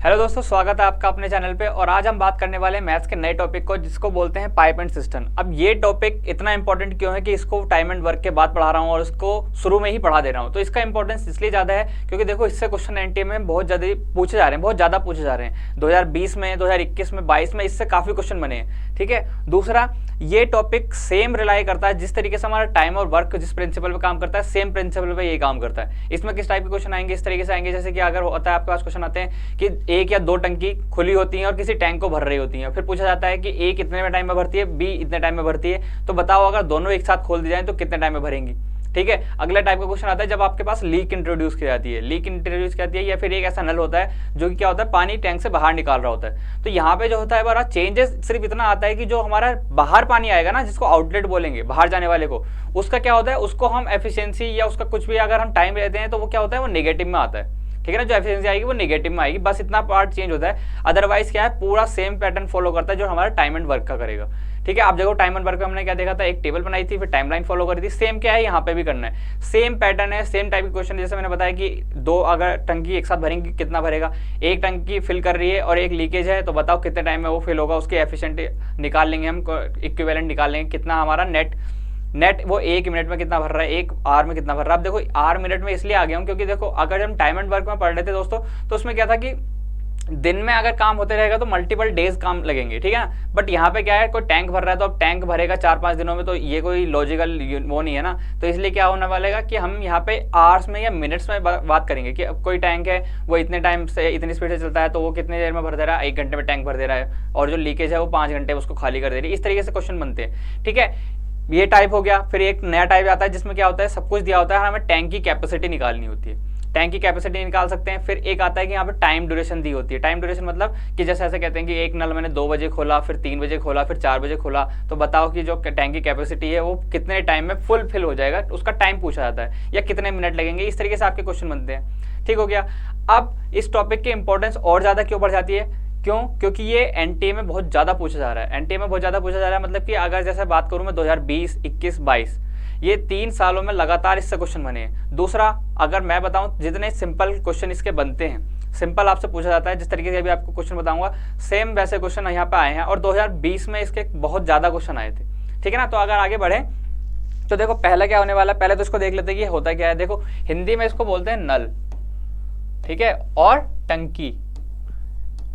Hello दोस्तों, स्वागत है आपका अपने चैनल पे। और आज हम बात करने वाले हैं मैथ्स के नए टॉपिक को, जिसको बोलते हैं पाइप एंड सिस्टम। अब ये टॉपिक इतना इंपॉर्टेंट क्यों है कि इसको टाइम एंड वर्क के बाद पढ़ा रहा हूँ और इसको शुरू में ही पढ़ा दे रहा हूँ। तो इसका इंपॉर्टेंस इसलिए ज़्यादा है क्योंकि देखो, इससे क्वेश्चन एनटीए में बहुत ज़्यादा पूछे जा रहे हैं, बहुत ज़्यादा पूछे जा रहे हैं। 2020 में, 2021 में, 22 में इससे काफ़ी क्वेश्चन बने हैं। ठीक है। दूसरा, ये टॉपिक सेम रिलाई करता है, जिस तरीके से हमारा टाइम और वर्क जिस प्रिंसिपल पे काम करता है, सेम प्रिंसिपल पे ये काम करता है। इसमें किस टाइप के क्वेश्चन आएंगे? इस तरीके से आएंगे जैसे कि अगर होता है आपके पास क्वेश्चन आते हैं कि एक या दो टंकी खुली होती हैं और किसी टैंक को भर रही होती हैं, फिर पूछा जाता है कि ए कितने में टाइम में भरती है, बी इतने टाइम में भरती है, तो बताओ अगर दोनों एक साथ खोल दी जाए तो कितने टाइम में भरेंगी। ठीक है। अगला टाइप का क्वेश्चन आता है जब आपके पास लीक इंट्रोड्यूस की जाती है। लीक इंट्रोड्यूस की जाती है या फिर एक ऐसा नल होता है जो कि क्या होता है, पानी टैंक से बाहर निकाल रहा होता है। तो यहाँ पे जो होता है बड़ा चेंजेस सिर्फ इतना आता है कि जो हमारा बाहर पानी आएगा ना, जिसको आउटलेट बोलेंगे, बाहर जाने वाले को, उसका क्या होता है, उसको हम एफिशिएंसी या उसका कुछ भी अगर हम टाइम लेते हैं तो वो क्या होता है, वो नेगेटिव में आता है। ठीक है ना। जो एफिशिएंसी आएगी वो नेगेटिव में आएगी, बस इतना पार्ट चेंज होता है। अदरवाइज क्या है, पूरा सेम पैटर्न फॉलो करता है जो हमारा टाइम एंड वर्क का करेगा। ठीक है। आप देखो, टाइम एंड वर्क में हमने क्या देखा था, एक टेबल बनाई थी, फिर टाइमलाइन फॉलो करी थी। सेम क्या है, यहाँ पे भी करना है, सेम पैटर्न है, सेम टाइप के क्वेश्चन। जैसे मैंने बताया कि दो अगर टंकी एक साथ भरेंगी कितना भरेगा, एक टंकी फिल कर रही है और एक लीकेज है, तो बताओ कितने टाइम में वो फिल होगा। उसके एफिशिएंट निकाल लेंगे हम, इक्विवेलेंट निकाल लेंगे कितना हमारा नेट वो एक मिनट में कितना भर रहा है, एक आवर में कितना भर रहा है। अब देखो, आवर मिनट में इसलिए आ गया हूँ क्योंकि देखो, अगर हम टाइम एंड वर्क में पढ़ रहे थे दोस्तों, तो उसमें क्या था कि दिन में अगर काम होते रहेगा तो मल्टीपल डेज काम लगेंगे। ठीक है ना। बट यहाँ पे क्या है, कोई टैंक भर रहा है तो अब टैंक भरेगा 4-5 दिनों में, तो ये कोई लॉजिकल वो नहीं है ना। तो इसलिए क्या होने वाला है कि हम यहाँ पे आवर्स में या मिनट्स में बात करेंगे कि अब कोई टैंक है, वो इतने टाइम से इतनी स्पीड से चलता है, तो वो कितने देर में भर दे रहा है, 1 घंटे में टैंक भर दे रहा है, और जो लीकेज है वो 5 घंटे में उसको खाली कर दे रही है। इस तरीके से क्वेश्चन बनते हैं। ठीक है। ये टाइप हो गया। फिर एक नया टाइप आता है जिसमें क्या होता है, सब कुछ दिया होता है, हमें टैंक की कैपेसिटी निकालनी होती है। टैंक की कैपेसिटी निकाल सकते हैं। फिर एक आता है कि यहाँ पे टाइम ड्यूरेशन दी होती है। टाइम ड्यूरेशन मतलब कि जैसे ऐसे कहते हैं कि एक नल मैंने 2 बजे खोला, फिर 3 बजे खोला, फिर 4 बजे खोला, तो बताओ कि जो टैंक की कैपेसिटी है वो कितने टाइम में फुल फिल हो जाएगा, उसका टाइम पूछा जाता है, या कितने मिनट लगेंगे। इस तरीके से आपके क्वेश्चन बनते हैं। ठीक हो गया। अब इस टॉपिक की इंपॉर्टेंस और ज्यादा क्यों बढ़ जाती है? क्यों? क्योंकि ये एनटीए में बहुत ज्यादा पूछा जा रहा है। एनटीए में बहुत ज्यादा पूछा जा रहा है मतलब कि अगर जैसे बात करूं मैं 2020, 21, 22, ये 3 सालों में लगातार इससे क्वेश्चन बने हैं। दूसरा, अगर मैं बताऊं, जितने सिंपल क्वेश्चन इसके बनते हैं, सिंपल आपसे पूछा जाता है, जिस तरीके से अभी आपको क्वेश्चन बताऊंगा, सेम वैसे क्वेश्चन यहाँ पे आए हैं। और 2020 में इसके बहुत ज्यादा क्वेश्चन आए थे। ठीक है ना। तो अगर आगे बढ़े तो देखो, पहले क्या होने वाला है, पहले तो इसको देख लेते हैं कि होता क्या है। देखो, हिंदी में इसको बोलते हैं नल, ठीक है, और टंकी।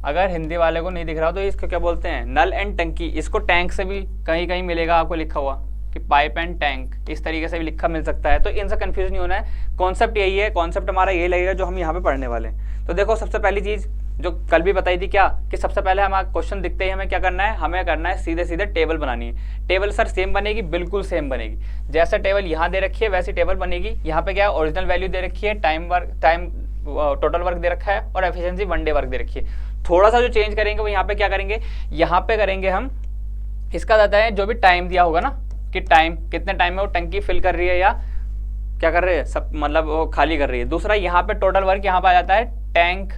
अगर हिंदी वाले को नहीं दिख रहा हो तो इसको क्या बोलते हैं, नल एंड टंकी। इसको टैंक से भी कहीं कहीं मिलेगा आपको लिखा हुआ कि पाइप एंड टैंक, इस तरीके से भी लिखा मिल सकता है। तो इनसे कंफ्यूज नहीं होना है। कॉन्सेप्ट यही है, कॉन्सेप्ट हमारा यही लगेगा जो हम यहाँ पे पढ़ने वाले हैं। तो देखो, सबसे पहली चीज जो कल भी बताई थी क्या, कि सबसे पहले हमारा क्वेश्चन दिखते ही हमें क्या करना है, हमें करना है सीधे सीधे टेबल बनानी है। टेबल सर सेम बनेगी, बिल्कुल सेम बनेगी। जैसे टेबल यहाँ दे रखी है वैसी टेबल बनेगी। यहाँ पे क्या है, ओरिजिनल वैल्यू दे रखी है, टाइम टोटल वर्क दे रखा है, और एफिशिएंसी 1 डे वर्क दे रखी है। थोड़ा सा जो चेंज करेंगे वो यहाँ पे क्या करेंगे, यहाँ पे करेंगे हम, इसका जाता है जो भी टाइम दिया होगा ना, कि टाइम कितने टाइम में वो टंकी फिल कर रही है या क्या कर रही है, सब मतलब वो खाली कर रही है। दूसरा, यहाँ पे टोटल वर्क यहाँ पे आ जाता है टैंक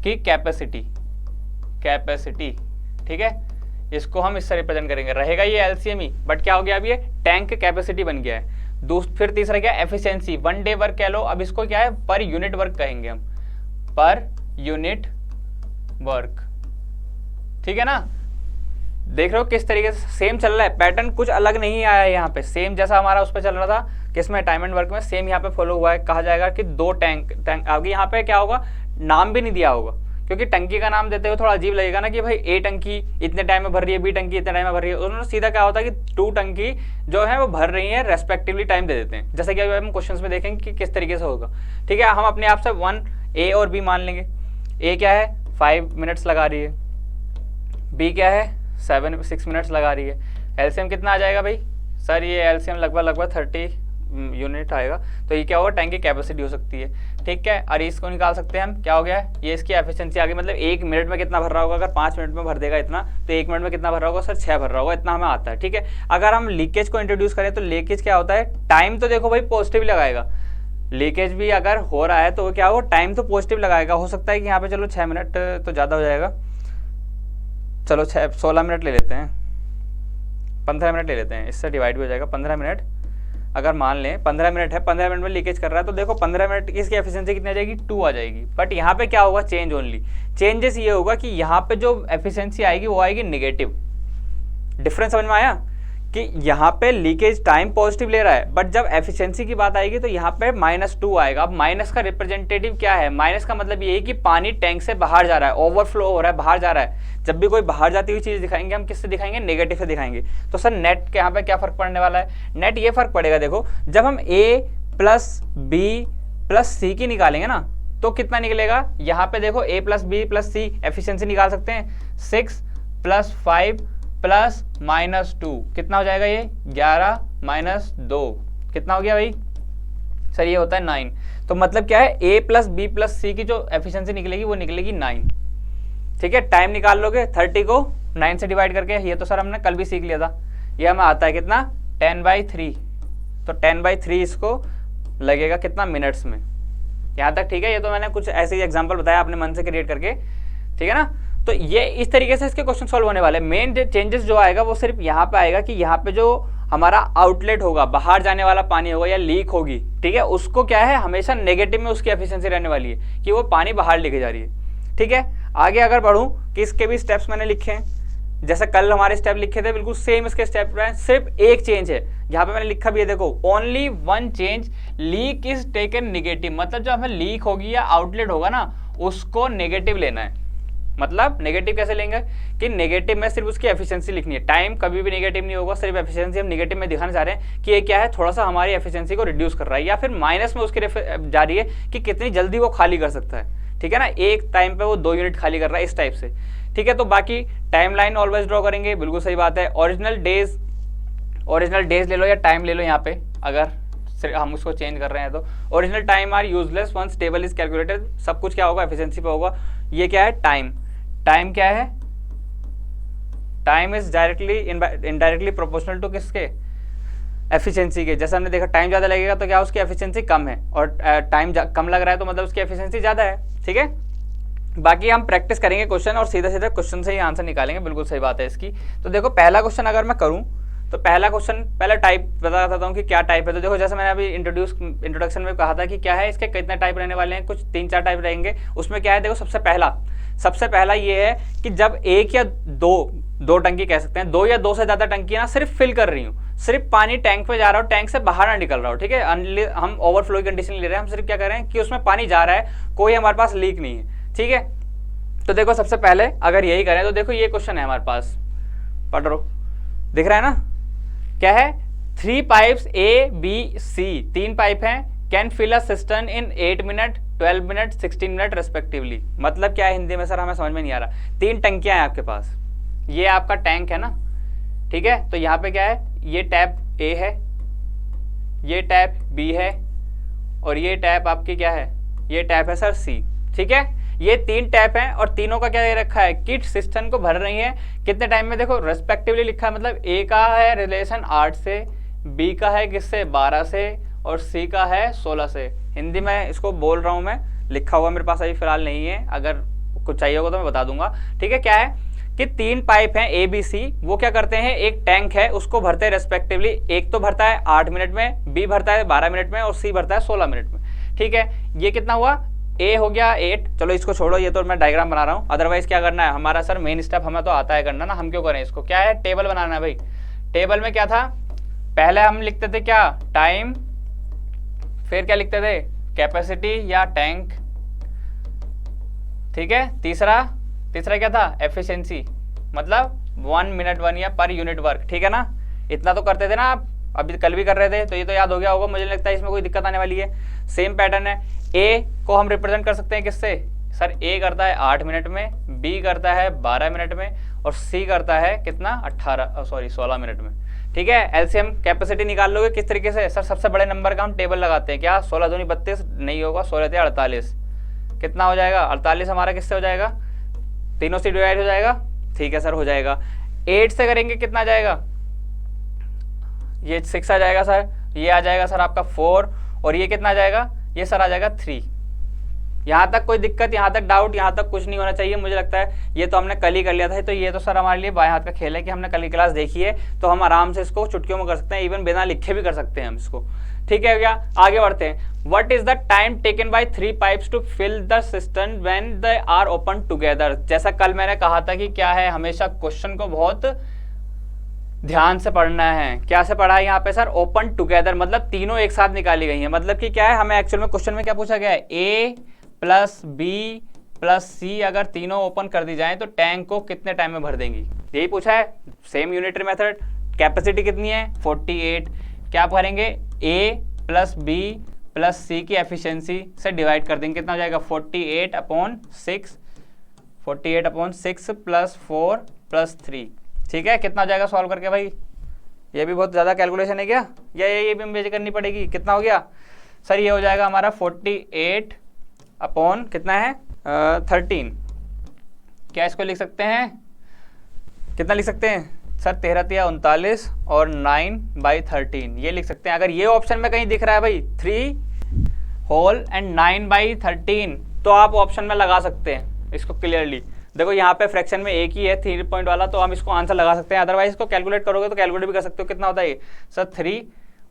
की कैपेसिटी। ठीक है। इसको हम इससे रिप्रेजेंट करेंगे, रहेगा ये एलसीएम ही, बट क्या हो गया, अब ये टैंक कैपेसिटी बन गया है। फिर तीसरा क्या, एफिशिएंसी, 1 डे वर्क कह लो। अब इसको क्या है, पर यूनिट वर्क कहेंगे हम, पर यूनिट वर्क। ठीक है ना। देख रहे हो किस तरीके से सेम चल रहा है, पैटर्न कुछ अलग नहीं आया है यहाँ पे, सेम जैसा हमारा उस पर चल रहा था किसमें, टाइम एंड वर्क में, सेम यहाँ पे फॉलो हुआ है। कहा जाएगा कि 2 टैंक आगे, यहाँ पे क्या होगा, नाम भी नहीं दिया होगा, क्योंकि टंकी का नाम देते हुए थोड़ा अजीब लगेगा ना कि भाई ए टंकी इतने टाइम में भर रही है, बी टंकी इतने टाइम में भर रही है। उन्होंने सीधा क्या होता है कि 2 टंकी जो है वो भर रही है, रेस्पेक्टिवली टाइम दे देते हैं। जैसे कि अभी हम क्वेश्चंस में देखेंगे कि किस तरीके से होगा। ठीक है। हम अपने आप से 1 ए और बी मान लेंगे। ए क्या है, 5 मिनट्स लगा रही है, बी क्या है, 6 मिनट्स लगा रही है। एलसीएम कितना आ जाएगा भाई सर, ये एलसीएम लगभग 30 यूनिट आएगा। तो ये क्या होगा, टैंक की कैपेसिटी हो सकती है। ठीक है। और इसको निकाल सकते हैं हम, क्या हो गया, ये इसकी एफिशिएंसी आ गई, मतलब 1 मिनट में कितना भर रहा होगा। अगर 5 मिनट में भर देगा इतना, तो 1 मिनट में कितना भर रहा होगा सर, 6 भर रहा होगा, इतना हमें आता है। ठीक है। अगर हम लीकेज को इंट्रोड्यूस करें तो लीकेज क्या होता है, टाइम तो देखो भाई पॉजिटिव लगाएगा, लीकेज भी अगर हो रहा है तो क्या होगा, टाइम तो पॉजिटिव लगाएगा। हो सकता है कि यहाँ पे चलो 6 मिनट तो ज़्यादा हो जाएगा, चलो 16 मिनट ले लेते हैं, 15 मिनट ले लेते हैं, इससे डिवाइड भी हो जाएगा। 15 मिनट अगर मान लें 15 मिनट है, 15 मिनट में लीकेज कर रहा है, तो देखो 15 मिनट की इसकी एफिशिएंसी कितनी आ जाएगी, 2 आ जाएगी। बट यहाँ पे क्या होगा, चेंज ओनली, चेंजेस ये होगा कि यहाँ पे जो एफिशिएंसी आएगी वो आएगी नेगेटिव। डिफरेंस समझ में आया कि यहाँ पे लीकेज टाइम पॉजिटिव ले रहा है, बट जब एफिशिएंसी की बात आएगी तो यहाँ पे -2 आएगा। अब माइनस का रिप्रेजेंटेटिव क्या है, माइनस का मतलब ये है कि पानी टैंक से बाहर जा रहा है, ओवरफ्लो हो रहा है, बाहर जा रहा है। जब भी कोई बाहर जाती हुई चीज दिखाएंगे हम किससे दिखाएंगे, नेगेटिव से दिखाएंगे। तो सर नेट के यहाँ पे क्या फर्क पड़ने वाला है, नेट ये फर्क पड़ेगा, देखो जब हम a + b + c की निकालेंगे ना, तो कितना निकलेगा, यहाँ पे देखो a + b + c एफिशिएंसी निकाल सकते हैं, 6 + 5 + -2 कितना हो जाएगा, ये 11 - 2 कितना हो गया भाई सर, ये होता है 9। तो मतलब क्या है, a + b + c की जो एफिशिएंसी निकलेगी वो निकलेगी 9। ठीक है, टाइम निकाल लोगे 30 को 9 से डिवाइड करके, ये तो सर हमने कल भी सीख लिया था। ये हमें आता है कितना, 10/3। तो 10/3 इसको लगेगा कितना, मिनट्स में। यहाँ तक ठीक है, ये तो मैंने कुछ ऐसे ही एग्जांपल बताया अपने मन से क्रिएट करके, ठीक है ना। तो ये इस तरीके से इसके क्वेश्चन सॉल्व होने वाले। मेन चेंजेस जो आएगा वो सिर्फ यहाँ पे आएगा कि यहाँ पे जो हमारा आउटलेट होगा, बाहर जाने वाला पानी होगा या लीक होगी, ठीक है, उसको क्या है, हमेशा नेगेटिव में उसकी एफिशिएंसी रहने वाली है कि वो पानी बाहर लेके जा रही है। ठीक है, आगे अगर बढ़ूं कि इसके भी स्टेप्स मैंने लिखे हैं, जैसे कल हमारे स्टेप लिखे थे, बिल्कुल सेम इसके स्टेप हैं, सिर्फ एक चेंज है। यहाँ पे मैंने लिखा भी है, देखो only 1 change, leak is taken negative. मतलब जो हमें लीक होगी या आउटलेट होगा ना, उसको नेगेटिव लेना है। मतलब नेगेटिव कैसे लेंगे कि नेगेटिव में सिर्फ उसकी एफिशिएंसी लिखनी है, टाइम कभी भी नेगेटिव नहीं होगा, सिर्फ एफिशिएंसी हम नेगेटिव में दिखाना चाह रहे हैं कि ये क्या है, थोड़ा सा हमारी एफिशिएंसी को रिड्यूस कर रहा है, या फिर माइनस में उसकी जा रही है कि कितनी जल्दी वो खाली कर सकता है। ठीक है ना, एक टाइम पे वो 2 यूनिट खाली कर रहा है, इस टाइप से। ठीक है, तो बाकी टाइम लाइन ऑलवेज ड्रॉ करेंगे, बिल्कुल सही बात है। ओरिजिनल डेज ले लो या टाइम ले लो, यहाँ पे अगर हम उसको चेंज कर रहे हैं तो original time are useless once table is calculated. सब कुछ क्या होगा, एफिशिएंसी पे होगा। ये क्या है, टाइम क्या है, time is directly indirectly proportional to किसके, एफिशिएंसी के। जैसे हमने देखा टाइम ज़्यादा लगेगा तो क्या उसकी एफिशिएंसी कम है, और टाइम कम लग रहा है तो मतलब उसकी एफिशिएंसी ज़्यादा है। ठीक है, बाकी हम प्रैक्टिस करेंगे क्वेश्चन और सीधा सीधा क्वेश्चन से ही आंसर निकालेंगे, बिल्कुल सही बात है इसकी। तो देखो पहला क्वेश्चन अगर मैं करूँ तो पहला क्वेश्चन, पहला टाइप बता देता हूँ कि क्या टाइप है। तो देखो जैसे मैंने अभी इंट्रोडक्शन में कहा था कि क्या है, इसके कितने टाइप रहने वाले हैं, कुछ 3-4 टाइप रहेंगे। उसमें क्या है, देखो सबसे पहला ये है कि जब एक या दो टंकी कह सकते हैं, 2 या 2 से ज़्यादा टंकी ना सिर्फ फिल कर रही हूँ, सिर्फ पानी टैंक में जा रहा हो, टैंक से बाहर ना निकल रहा हो। ठीक है, हम ओवरफ्लो की कंडीशन ले रहे हैं, हम सिर्फ क्या कर रहे हैं कि उसमें पानी जा रहा है, कोई हमारे पास लीक नहीं है। ठीक है, तो देखो सबसे पहले अगर यही करें तो देखो ये क्वेश्चन है हमारे पास, पढ़ लो, दिख रहा है ना, क्या है, 3 pipes A B C, 3 pipe हैं, can fill a cistern in 8 minute 12 minute 16 minute respectively. मतलब क्या है हिंदी में, सर हमें समझ में नहीं आ रहा। 3 टंकियां हैं आपके पास, ये आपका टैंक है ना, ठीक है, तो यहाँ पे क्या है, ये टैप A है, ये टैप B है, और ये टैप आपकी क्या है, ये टैप है सर C। ठीक है, ये 3 टैप हैं और तीनों का क्या दे रखा है कि सिस्टम को भर रही है कितने टाइम में, देखो रेस्पेक्टिवली लिखा है। मतलब A का है रिलेशन 8 से, B का है किससे 12 से, और C का है 16 से। हिंदी में इसको बोल रहा हूँ मैं, लिखा हुआ मेरे पास अभी फिलहाल नहीं है, अगर कुछ चाहिए होगा तो मैं बता दूंगा। ठीक है, क्या है कि 3 पाइप हैं A B C, वो क्या करते हैं, एक टैंक है उसको भरते हैं रेस्पेक्टिवली, एक तो भरता है 8 मिनट में, B भरता है 12 मिनट में, और C भरता है 16 मिनट में। ठीक है, ये कितना हुआ, A हो गया 8। चलो इसको छोड़ो, ये तो मैं डायग्राम बना रहा हूँ। अदरवाइज क्या करना है हमारा, सर मेन स्टेप हमें तो आता है करना ना, हम क्यों करें इसको, क्या है, टेबल बनाना है भाई। टेबल में क्या था, पहले हम लिखते थे क्या, टाइम, फिर क्या लिखते थे, कैपेसिटी या टैंक। ठीक है, तीसरा क्या था, एफिशिएंसी, मतलब 1 मिनट 1 या पर यूनिट वर्क। ठीक है ना, इतना तो करते थे ना आप, अभी कल भी कर रहे थे, तो ये तो याद हो गया होगा, मुझे लगता है इसमें कोई दिक्कत आने वाली है। सेम पैटर्न है, ए को हम रिप्रेजेंट कर सकते हैं किससे, सर ए करता है 8 मिनट में, बी करता है 12 मिनट में, और सी करता है कितना 16 मिनट में। ठीक है, एलसीएम कैपेसिटी निकाल लोगे किस तरीके से, सर सबसे बड़े नंबर का हम टेबल लगाते हैं, क्या 16 दूनी 32 नहीं होगा, 16 × 48 कितना हो जाएगा, 48 हमारा किससे हो जाएगा, तीनों से डिवाइड हो जाएगा। ठीक है सर, हो जाएगा। 8 से करेंगे कितना आ जाएगा, ये 6 आ जाएगा सर, ये आ जाएगा सर आपका 4, और ये कितना आ जाएगा, ये सर आ जाएगा 3। यहाँ तक कोई दिक्कत, यहाँ तक डाउट, यहाँ तक कुछ नहीं होना चाहिए। मुझे लगता है ये तो हमने कल ही कर लिया था, तो ये तो सर हमारे लिए बाएं हाथ का खेल है कि हमने कल की क्लास देखी है, तो हम आराम से इसको चुटकियों में कर सकते हैं, इवन बिना लिखे भी कर सकते हैं हम इसको। ठीक है क्या, आगे बढ़ते हैं। What is the time taken by 3 pipes to fill the cistern when they are open together? जैसा कल मैंने कहा था कि क्या है, हमेशा क्वेश्चन को बहुत ध्यान से पढ़ना है। क्या से पढ़ा है यहाँ पे सर, ओपन टुगेदर, मतलब तीनों एक साथ निकाली गई हैं। मतलब कि क्या है, हमें एक्चुअल में क्वेश्चन में क्या पूछा गया है, A प्लस बी प्लस सी अगर तीनों ओपन कर दी जाए तो टैंक को कितने टाइम में भर देंगी, यही पूछा है। सेम यूनिटरी मेथड, कैपेसिटी कितनी है 48, क्या भरेंगे A plus B plus C की एफिशिएंसी से डिवाइड कर देंगे, कितना हो जाएगा 48/6, 48/6 प्लस 4 प्लस 3। ठीक है, कितना हो जाएगा सॉल्व करके भाई, ये भी बहुत ज़्यादा कैलकुलेशन है क्या, या ये भी मेजर करनी पड़ेगी, कितना हो गया सर, ये हो जाएगा हमारा 48 अपॉन कितना है 13। क्या इसको लिख सकते हैं, कितना लिख सकते हैं सर, 13×3 = 39 और 9/13 ये लिख सकते हैं। अगर ये ऑप्शन में कहीं दिख रहा है भाई 3 होल एंड 9/13 तो आप ऑप्शन में लगा सकते हैं इसको क्लियरली। देखो यहाँ पे फ्रैक्शन में एक ही है 3 पॉइंट वाला, तो हम इसको आंसर लगा सकते हैं। अदरवाइज इसको कैलकुलेट करोगे तो कैलकुलेट भी कर सकते हो, कितना होता है ये सर 3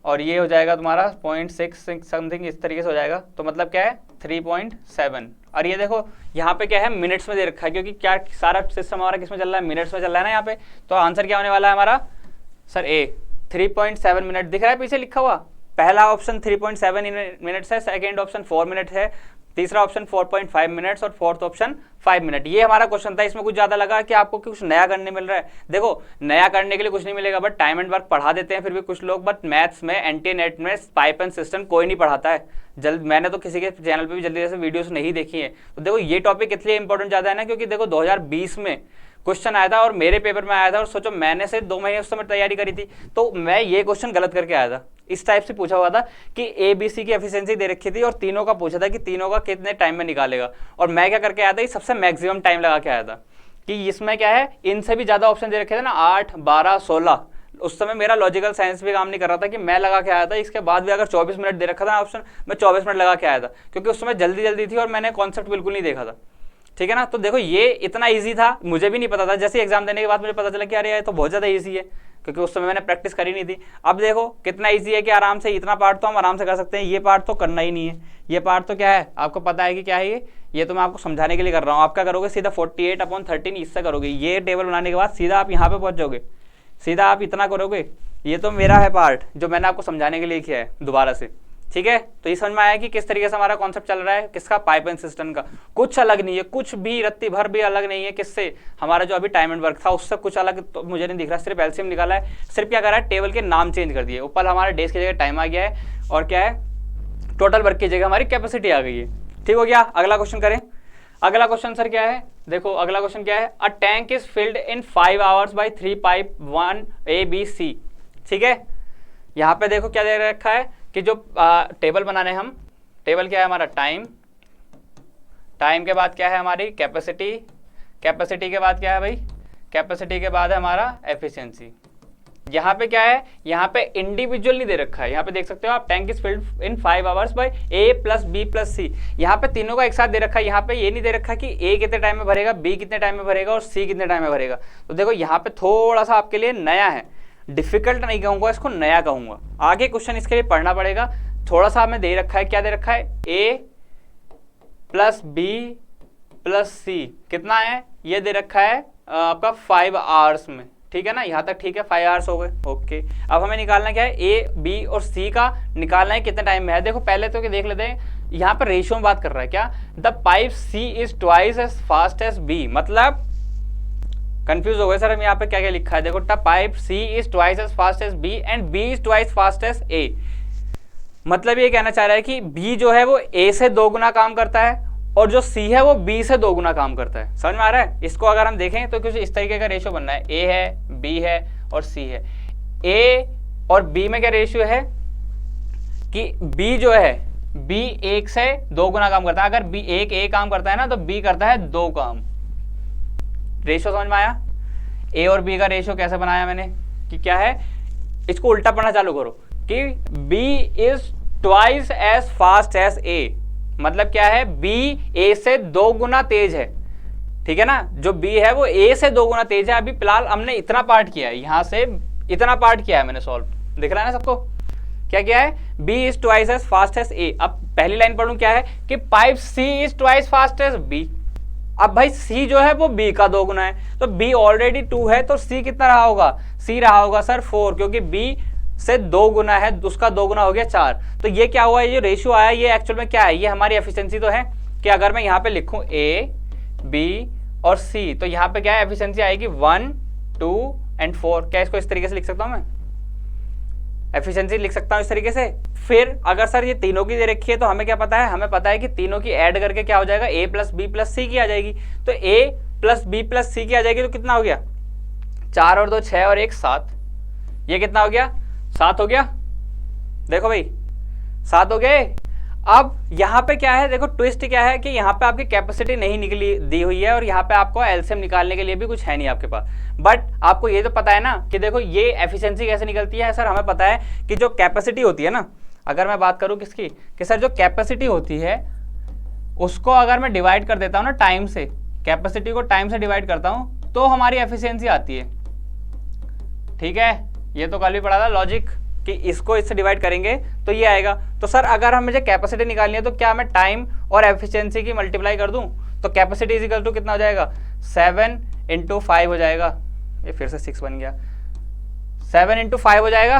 और ये हो जाएगा तुम्हारा 0.6 समथिंग, इस तरीके से हो जाएगा। तो मतलब क्या है 3.7। और ये देखो यहाँ पे क्या है, मिनट्स में दे रखा है, क्योंकि क्या सारा सिस्टम हमारा किस में चल रहा है, मिनट्स में चल रहा है ना यहाँ पे। तो आंसर क्या होने वाला है हमारा सर ए 3.7 मिनट दिख रहा है पीछे लिखा हुआ। पहला ऑप्शन 3.7 मिनट्स है, सेकेंड ऑप्शन 4 मिनट है, तीसरा ऑप्शन 4.5 मिनट्स और फोर्थ ऑप्शन 5 मिनट। ये हमारा क्वेश्चन था, इसमें कुछ ज्यादा लगा कि आपको कुछ नया करने मिल रहा है। देखो नया करने के लिए कुछ नहीं मिलेगा, बट टाइम एंड वर्क पढ़ा देते हैं फिर भी कुछ लोग, बट मैथ्स में एंटी नेट में पाइप एंड सिस्टम कोई नहीं पढ़ाता है जल्द। मैंने तो किसी के चैनल पे भी जल्दी से वीडियोस नहीं देखी है। तो देखो ये टॉपिक इसलिए इंपॉर्टेंट ज्यादा है ना, क्योंकि देखो 2020 में क्वेश्चन आया था और मेरे पेपर में आया था, और सोचो मैंने से 2 महीने उस समय तैयारी करी थी, तो मैं ये क्वेश्चन गलत करके आया था। इस टाइप से पूछा हुआ था कि ए बी सी की एफिशिएंसी दे रखी थी और तीनों का पूछा था कि तीनों का कितने टाइम में निकालेगा, और मैं क्या करके आया था, सबसे मैक्सिमम टाइम लगा के आया था कि इसमें क्या है, इनसे भी ज्यादा ऑप्शन दे रखे थे ना 8, 12, 16। उस समय मेरा लॉजिकल साइंस भी काम नहीं कर रहा था कि मैं लगा के आया था। इसके बाद भी अगर 24 मिनट दे रखा था ऑप्शन, मैं 24 मिनट लगा के आया था, क्योंकि उस समय जल्दी जल्दी थी और मैंने कॉन्सेप्ट बिल्कुल नहीं देखा था। ठीक है ना, तो देखो ये इतना इजी था, मुझे भी नहीं पता था। जैसे एग्जाम देने के बाद मुझे पता चला कि अरे ये तो बहुत ज़्यादा इजी है, क्योंकि उस समय मैंने प्रैक्टिस करी नहीं थी। अब देखो कितना इजी है कि आराम से इतना पार्ट तो हम आराम से कर सकते हैं, ये पार्ट तो करना ही नहीं है। ये पार्ट तो क्या है आपको पता है कि क्या है, ये तो मैं आपको समझाने के लिए कर रहा हूँ। आप क्या करोगे, सीधा 48/13 इससे करोगे, ये टेबल बनाने के बाद सीधा आप यहाँ पे पहुँच जाओगे, सीधा आप इतना करोगे। ये तो मेरा है पार्ट जो मैंने आपको समझाने के लिए किया है दोबारा से। ठीक है, तो ये समझ में आया कि किस तरीके से हमारा कॉन्सेप्ट चल रहा है, किसका, पाइप एंड सिस्टम का। कुछ अलग नहीं है, कुछ भी रत्ती भर भी अलग नहीं है किससे, हमारा जो अभी टाइम एंड वर्क था उससे कुछ अलग तो मुझे नहीं दिख रहा। सिर्फ एलसीएम निकाला है, सिर्फ क्या करा है, टेबल के नाम चेंज कर दिए, ऊपर हमारे डेज की जगह टाइम आ गया है, और क्या है टोटल वर्क की जगह हमारी कैपेसिटी आ गई है। ठीक हो गया, अगला क्वेश्चन करें। अगला क्वेश्चन सर क्या है, देखो अगला क्वेश्चन क्या है, a tank is filled in 5 hours bye 3 pipe 1 A B C। ठीक है, यहाँ पे देखो क्या दे रखा है कि जो टेबल बनाने हम, टेबल क्या है हमारा टाइम, टाइम के बाद क्या है हमारी कैपेसिटी, कैपेसिटी के बाद क्या है भाई, कैपेसिटी के बाद है हमारा एफिशिएंसी। यहाँ पे क्या है, यहाँ पे इंडिविजुअल नहीं दे रखा है। यहाँ पे देख सकते हो आप, tank is filled in 5 hours bye A plus B plus C। यहाँ पे तीनों का एक साथ दे रखा है। यहाँ पे ये नहीं दे रखा कि A कितने टाइम में भरेगा, B कितने टाइम में भरेगा और C कितने टाइम में भरेगा। तो देखो यहाँ पे थोड़ा सा आपके लिए नया है, डिफिकल्ट नहीं कहूंगा इसको, नया कहूंगा। आगे क्वेश्चन इसके लिए पढ़ना पड़ेगा। थोड़ा सा हमें दे रखा है, क्या दे रखा है, A plus B plus C कितना है, ये दे रखा है आपका 5 आवर्स में। ठीक है ना, यहाँ तक ठीक है, 5 आवर्स हो गए, ओके। अब हमें निकालना क्या है, A B और C का निकालना है कितने टाइम में है। देखो पहले तो देख लेते हैं, यहाँ पर रेशियो में बात कर रहा है क्या, the pipe C is twice as fast as B। मतलब कंफ्यूज हो गए सर हम यहाँ पे क्या क्या लिखा है। देखो pipe C is twice as fast as B and B is twice fast as A। मतलब ये कहना चाह रहा है कि B जो है वो A से 2 गुना काम करता है और जो C है वो B से 2 गुना काम करता है। समझ में आ रहा है। इसको अगर हम देखें तो कुछ इस तरीके का रेशियो बनना है, A है, B है और C है। A और B में क्या रेशियो है कि B जो है, B 1 से 2 गुना काम करता है। अगर B 1 A काम करता है ना, तो B करता है 2 काम। रेशियो समझ में आया। A और B का रेशियो कैसे बनाया मैंने कि क्या है, इसको उल्टा पढ़ना चालू करो कि B is twice as fast as A। मतलब क्या है, B A से 2 गुना तेज है, ठीक है ना, जो B है वो A से 2 गुना तेज है। अभी फिलहाल हमने इतना पार्ट किया है, यहां से इतना पार्ट किया है मैंने सॉल्व, दिख रहा है ना सबको, क्या किया है, B is twice as fast as A। अब पहली लाइन पढ़ूं क्या है कि pipe C is twice fast as B। अब भाई C जो है वो B का 2 गुना है, तो B ऑलरेडी 2 है, तो C कितना रहा होगा, C रहा होगा सर 4, क्योंकि B से 2 गुना है, उसका 2 गुना हो गया 4। तो ये क्या हुआ, ये रेशियो आया, ये एक्चुअल में क्या है, ये हमारी एफिशिएंसी तो है कि अगर मैं यहाँ पे लिखूं A B और C, तो यहाँ पे क्या है, एफिशिएंसी आएगी 1 2 एंड 4। क्या इसको इस तरीके से लिख सकता हूं मैं, एफिशिएंसी लिख सकता हूं इस तरीके से। फिर अगर सर ये तीनों की दे रखी है तो हमें क्या पता है, हमें पता है कि तीनों की ऐड करके क्या हो जाएगा, A plus B plus C की आ जाएगी। तो A plus B plus C की आ जाएगी, तो कितना हो गया, 4 और 2 6 और 1 7, ये कितना हो गया, 7 हो गया। देखो भाई 7 हो गए। अब यहाँ पे क्या है, देखो ट्विस्ट क्या है कि यहाँ पे आपकी कैपेसिटी नहीं निकली दी हुई है और यहाँ पे आपको एलसीएम निकालने के लिए भी कुछ है नहीं आपके पास। बट आपको ये तो पता है ना कि देखो ये एफिशिएंसी कैसे निकलती है सर, हमें पता है कि जो कैपेसिटी होती है ना, अगर मैं बात करूँ किसकी, कि सर जो कैपेसिटी होती है उसको अगर मैं डिवाइड कर देता हूँ ना टाइम से, कैपेसिटी को टाइम से डिवाइड करता हूँ तो हमारी एफिशिएंसी आती है। ठीक है, ये तो कल भी पढ़ा था लॉजिक कि इसको इससे डिवाइड करेंगे तो ये आएगा। तो सर अगर हम मुझे कैपेसिटी निकालनी है तो क्या मैं टाइम और एफिशिएंसी की मल्टीप्लाई कर दूं, तो कैपेसिटी इज इक्वल टू कितना हो जाएगा, 7 × 5 हो जाएगा, ये फिर से 6 बन गया, 7 × 5 हो जाएगा।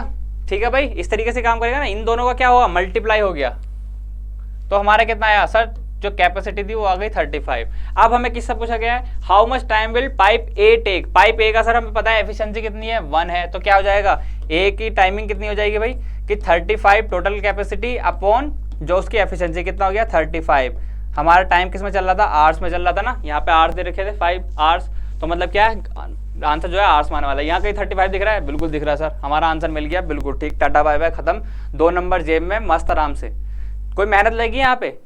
ठीक है भाई, इस तरीके से काम करेगा ना, इन दोनों का क्या हुआ, मल्टीप्लाई हो गया, तो हमारा कितना आया सर, जो कैपेसिटी थी वो आ गई 35। अब हमें किससे पूछा गया है, how much time will pipe A take. Pipe A का सर हमें पता है एफिशिएंसी कितनी है, 1 है, तो क्या हो जाएगा, ए की टाइमिंग कितनी हो जाएगी भाई कि 35 टोटल कैपेसिटी अपॉन जो उसकी एफिशिएंसी कितना हो गया 35। हमारा टाइम किस में चल रहा था, आवर्स में चल रहा था ना, यहाँ पे आवर्स दे रखे थे 5 आवर्स, तो मतलब क्या है आंसर जो है आवर्स माने वाला है। यहाँ कहीं 35 दिख रहा है, बिल्कुल दिख रहा है सर, हमारा आंसर मिल गया, बिल्कुल ठीक, टाटा बाय बाय, खत्म, 2 नंबर जेब में मस्त आराम से। कोई मेहनत लगी यहाँ पे,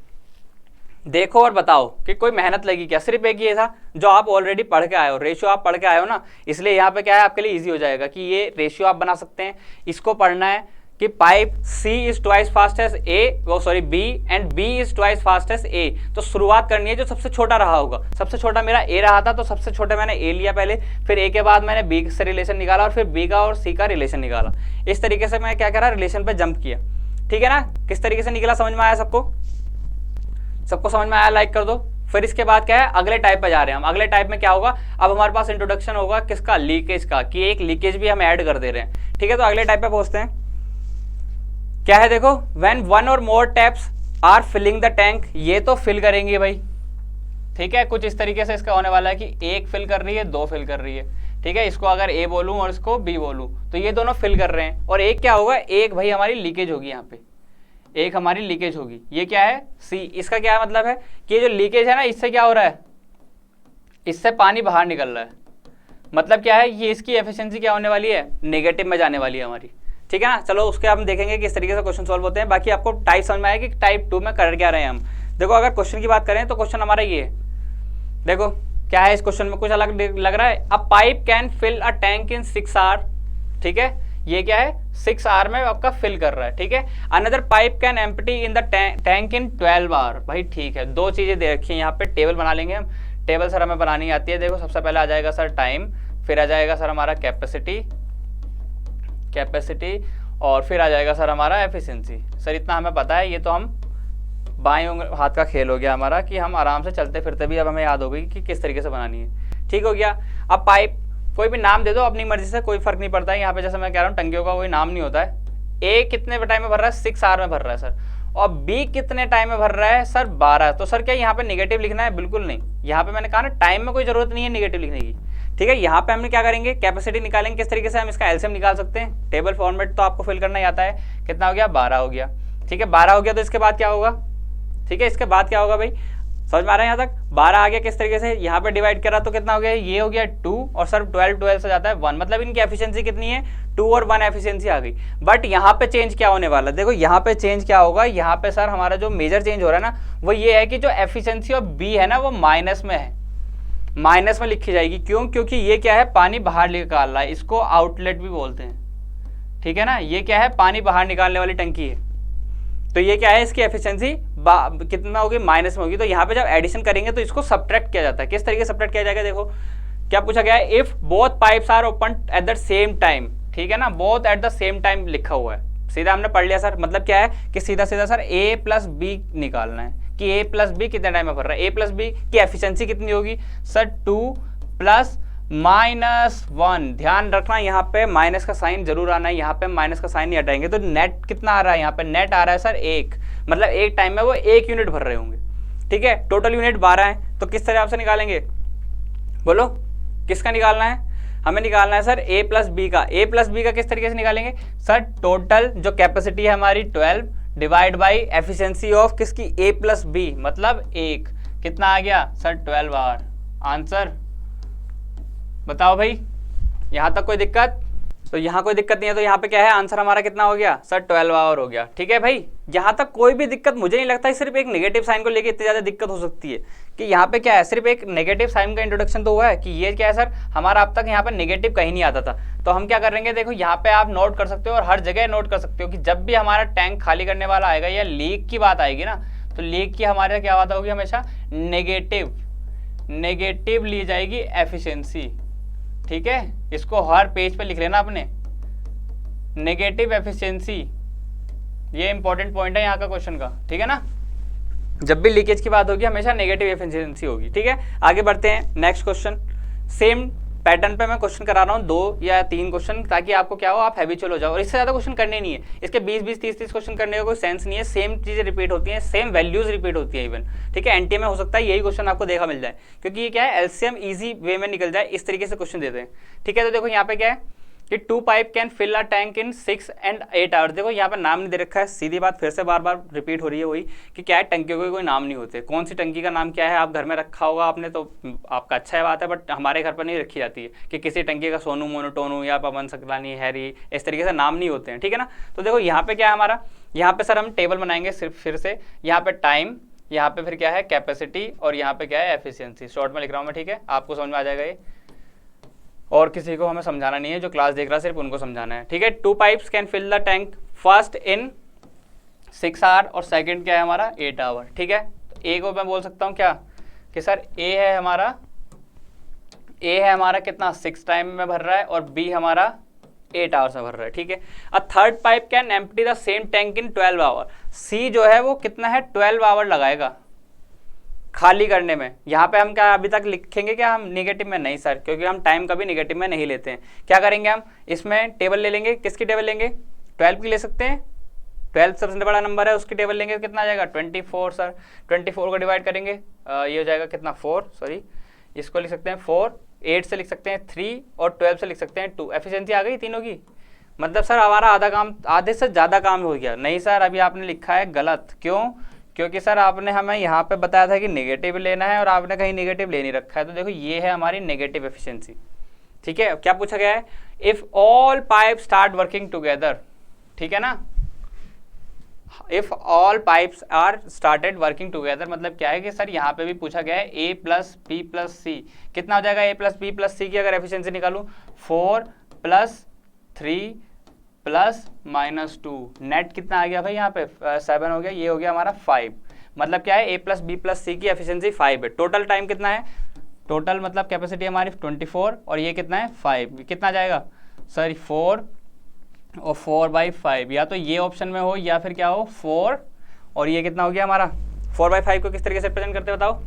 देखो और बताओ कि कोई मेहनत लगी क्या, सिर्फ एक ये था जो आप ऑलरेडी पढ़ के आए हो, रेशियो आप पढ़ के आए हो ना, इसलिए यहाँ पे क्या है आपके लिए इजी हो जाएगा कि ये रेशियो आप बना सकते हैं। इसको पढ़ना है कि pipe C is twice fast as A, वो sorry B and B is twice fast as A। तो शुरुआत करनी है जो सबसे छोटा रहा होगा, सबसे छोटा मेरा A रहा था तो सबसे छोटा मैंने A लिया पहले, फिर A के बाद मैंने B से रिलेशन निकाला और फिर B का और C का रिलेशन निकाला। इस तरीके से मैं क्या करा, रिलेशन पे जंप किया। ठीक है ना, किस तरीके से निकला समझ में आया सबको, सबको समझ में आया, लाइक कर दो। फिर इसके बाद क्या है, अगले टाइप पे जा रहे हैं हम। अगले टाइप में क्या होगा, अब हमारे पास इंट्रोडक्शन होगा किसका, लीकेज का, कि एक लीकेज भी हम ऐड कर दे रहे हैं। ठीक है, तो अगले टाइप पे पहुंचते हैं। क्या है देखो, व्हेन 1 और more taps are filling the tank, ये तो फिल करेंगे भाई। ठीक है, कुछ इस तरीके से इसका होने वाला है कि एक फिल कर रही है, 2 फिल कर रही है। ठीक है, इसको अगर A बोलूं और इसको B बोलूं तो ये दोनों फिल कर रहे हैं, और एक क्या होगा, एक भाई हमारी लीकेज होगी, यहाँ पे एक हमारी लीकेज होगी। ये क्या है, C। इसका क्या मतलब है कि ये जो लीकेज है ना, इससे क्या हो रहा है, इससे पानी बाहर निकल रहा है। मतलब क्या है, ये इसकी एफिशिएंसी क्या होने वाली है, नेगेटिव में जाने वाली है हमारी। ठीक है ना, चलो उसके हम देखेंगे कि इस तरीके से क्वेश्चन सॉल्व होते हैं। बाकी आपको टाइप समझ में आएगा कि टाइप 2 में कर क्या रहे हैं हम। देखो अगर क्वेश्चन की बात करें तो क्वेश्चन हमारा ये है, देखो क्या है इस क्वेश्चन में, कुछ अलग लग रहा है। A pipe can fill a tank in 6 hour. ठीक है, ये क्या है, 6 आवर में आपका फिल कर रहा है। ठीक है, another pipe can empty in the tank in 12 hour. भाई ठीक है, 2 चीजें दे रखी है यहाँ पे, टेबल बना लेंगे हम। टेबल सर हमें बनानी आती है। देखो सबसे पहले आ जाएगा सर टाइम, फिर आ जाएगा सर हमारा कैपेसिटी और फिर आ जाएगा सर हमारा एफिशिएंसी। सर इतना हमें पता है, ये तो हम बाएं हाथ का खेल हो गया हमारा कि हम आराम से चलते फिरते भी अब हमें याद हो गई कि किस तरीके से बनानी है। ठीक हो गया। अब पाइप कोई भी नाम दे दो अपनी मर्जी से, कोई फर्क नहीं पड़ता है। यहाँ पे जैसे मैं कह रहा हूँ टंकियों का कोई नाम नहीं होता है। ए कितने टाइम में भर रहा है, 6 आवर में भर रहा है सर, और बी कितने टाइम में भर रहा है सर, 12। तो सर क्या यहाँ पे नेगेटिव लिखना है, बिल्कुल नहीं। यहाँ पे मैंने कहा ना टाइम में कोई जरूरत नहीं है नेगेटिव लिखने की। ठीक है, यहाँ पे हमने क्या करेंगे, कैपेसिटी निकालेंगे। किस तरीके से हम इसका एलसीएम निकाल सकते हैं, टेबल फॉर्मेट तो आपको फिल करना ही आता है। कितना हो गया, 12 हो गया। ठीक है, 12 हो गया तो इसके बाद क्या होगा, ठीक है इसके बाद क्या होगा भाई, समझ में आ रहा है यहाँ तक। 12 आ गया, किस तरीके से यहाँ पे डिवाइड करा तो कितना हो गया, ये हो गया 2, और सर 12 से जाता है 1, मतलब इनकी एफिशिएंसी कितनी है, 2 और 1 एफिशिएंसी आ गई। बट यहाँ पे चेंज क्या होने वाला है, देखो यहाँ पे चेंज क्या होगा, यहाँ पे सर हमारा जो मेजर चेंज हो रहा है ना वो ये है कि जो एफिशिएंसी ऑफ बी है ना वो माइनस में है, माइनस में लिखी जाएगी। क्यों, क्योंकि ये क्या है, पानी बाहर निकाल रहा है, इसको आउटलेट भी बोलते हैं। ठीक है ना, ये क्या है, पानी बाहर निकालने वाली टंकी है। तो ये क्या है, इसकी एफिशिएंसी कितना होगी, माइनस में होगी। तो यहाँ पे जब एडिशन करेंगे तो इसको सब्ट्रैक्ट किया जाता है। किस तरीके से सब्ट्रैक्ट किया जाएगा, देखो क्या पूछा गया है, if both pipes are open at the same time, ठीक है ना, both at the same time लिखा हुआ है, सीधा हमने पढ़ लिया सर। मतलब क्या है कि सीधा सीधा सर a प्लस बी निकालना है कि a प्लस बी कितने टाइम में भर रहा है। a प्लस बी की एफिशिएंसी कितनी होगी सर, 2 प्लस -1। ध्यान रखना यहाँ पे माइनस का साइन जरूर आना है, यहाँ पे माइनस का साइन नहीं हटाएंगे। तो नेट कितना आ रहा है, यहाँ पे नेट आ रहा है सर 1, मतलब एक टाइम में वो 1 यूनिट भर रहे होंगे, ठीक है। टोटल यूनिट 12 है, तो किस तरह से निकालेंगे, बोलो किसका निकालना है, हमें निकालना है सर a प्लस बी का। a प्लस बी का किस तरीके से निकालेंगे सर, टोटल जो कैपेसिटी है हमारी 12 डिवाइड बाई एफिशिएंसी ऑफ किसकी, a प्लस बी, मतलब 1, कितना आ गया सर 12 आवर। आंसर बताओ भाई, यहां तक कोई दिक्कत, तो यहाँ कोई दिक्कत नहीं है। तो यहाँ पे क्या है, आंसर हमारा कितना हो गया सर 12 आवर हो गया, ठीक है भाई। यहाँ तक कोई भी दिक्कत मुझे नहीं लगता है, सिर्फ एक नेगेटिव साइन को लेके इतनी ज्यादा दिक्कत हो सकती है कि यहाँ पे क्या है, सिर्फ एक नेगेटिव साइन का इंट्रोडक्शन तो हुआ है कि ये क्या है सर, हमारा अब तक यहाँ पे नेगेटिव कहीं नहीं आता था। तो हम क्या करेंगे, देखो यहाँ पे आप नोट कर सकते हो और हर जगह नोट कर सकते हो कि जब भी हमारा टैंक खाली करने वाला आएगा या लीक की बात आएगी ना, तो लीक की हमारे क्या बात होगी, हमेशा नेगेटिव ली जाएगी एफिशिएंसी, ठीक है। इसको हर पेज पे लिख लेना अपने, नेगेटिव एफिशिएंसी, ये इंपॉर्टेंट पॉइंट है यहाँ का क्वेश्चन का, ठीक है ना। जब भी लीकेज की बात होगी हमेशा नेगेटिव एफिशिएंसी होगी, ठीक है। आगे बढ़ते हैं, नेक्स्ट क्वेश्चन। सेम पैटर्न पे मैं क्वेश्चन करा रहा हूँ 2 या 3 क्वेश्चन, ताकि आपको क्या हो, आप हैबिचुअल हो जाओ। और इससे ज्यादा क्वेश्चन करने नहीं है, इसके 20-20, 30-30 क्वेश्चन करने का कोई सेंस नहीं है। सेम चीजें रिपीट होती हैं, सेम वैल्यूज रिपीट होती है इवन, ठीक है। एनटीए में हो सकता है यही क्वेश्चन आपको देखा मिल जाए, क्योंकि ये क्या है, एलसीएम इजी वे में निकल जाए, इस तरीके से क्वेश्चन देते हैं, ठीक है। तो देखो यहाँ पे क्या है कि 2 pipe can fill a tank in 6 and 8 hours. देखो यहाँ पे नाम नहीं दे रखा है, सीधी बात फिर से बार बार रिपीट हो रही है वही कि क्या है, टंकियों के कोई नाम नहीं होते। कौन सी टंकी का नाम क्या है, आप घर में रखा होगा आपने तो आपका अच्छा है बात है, बट हमारे घर पर नहीं रखी जाती है कि किसी टंकी का सोनू, मोनोटोनू या पवन सकलानी, हैरी, इस तरीके से नाम नहीं होते हैं, ठीक है ना। तो देखो यहाँ पे क्या है हमारा, यहाँ पे सर हम टेबल बनाएंगे सिर्फ फिर से, यहाँ पे टाइम, यहाँ पे फिर क्या है कैपेसिटी, और यहाँ पे क्या है एफिशिएंसी। शॉर्ट में लिख रहा हूँ मैं, ठीक है, आपको समझ में आ जाएगा ये, और किसी को हमें समझाना नहीं है, जो क्लास देख रहा है सिर्फ उनको समझाना है, ठीक है। 2 pipes can fill the tank first in 6 hour और सेकंड क्या है हमारा 8 आवर, ठीक है। तो ए को मैं बोल सकता हूँ क्या कि सर ए है हमारा कितना 6 टाइम में भर रहा है, और बी हमारा 8 आवर्स में भर रहा है, ठीक है। A third pipe can empty the same tank in 12 hour. C जो है वो कितना है 12 आवर लगाएगा खाली करने में। यहाँ पे हम क्या अभी तक लिखेंगे क्या, हम नेगेटिव में नहीं सर, क्योंकि हम टाइम कभी नेगेटिव में नहीं लेते हैं। क्या करेंगे हम, इसमें टेबल ले लेंगे, किसकी टेबल लेंगे, 12 की ले सकते हैं, 12 सबसे बड़ा नंबर है, उसकी टेबल लेंगे, कितना आ जाएगा 24 सर। 24 को डिवाइड करेंगे, ये हो जाएगा कितना 4, सॉरी इसको लिख सकते हैं 4, 8 से लिख सकते हैं 3 और 12 से लिख सकते हैं 2। एफिशिएंसी आ गई तीनों की, मतलब सर हमारा आधा काम, आधे से ज़्यादा काम हो गया। नहीं सर, अभी आपने लिखा है गलत, क्यों, क्योंकि सर आपने हमें यहाँ पे बताया था कि नेगेटिव लेना है और आपने कहीं नेगेटिव ले नहीं रखा है। तो देखो ये है हमारी नेगेटिव एफिशिएंसी, ठीक है। क्या पूछा गया है, if all pipe start working together, ठीक है ना। If all pipes are started working together मतलब क्या है कि सर यहाँ पे भी पूछा गया है a प्लस बी प्लस सी, कितना हो जाएगा a plus B plus C की अगर एफिशिएंसी निकालूं 4 प्लस 3 प्लस -2, नेट कितना आ गया भाई यहाँ पे 7 हो गया, ये हो गया हमारा 5। मतलब क्या है, a plus B plus C की एफिशिएंसी 5 है। टोटल टाइम कितना है, टोटल मतलब कैपेसिटी हमारी 24 और ये कितना है 5, कितना जाएगा सर 4 और 4/5, या तो ये ऑप्शन में हो या फिर क्या हो 4, और ये कितना हो गया हमारा 4/5 को किस तरीके से रिप्रेजेंट करते बताओ,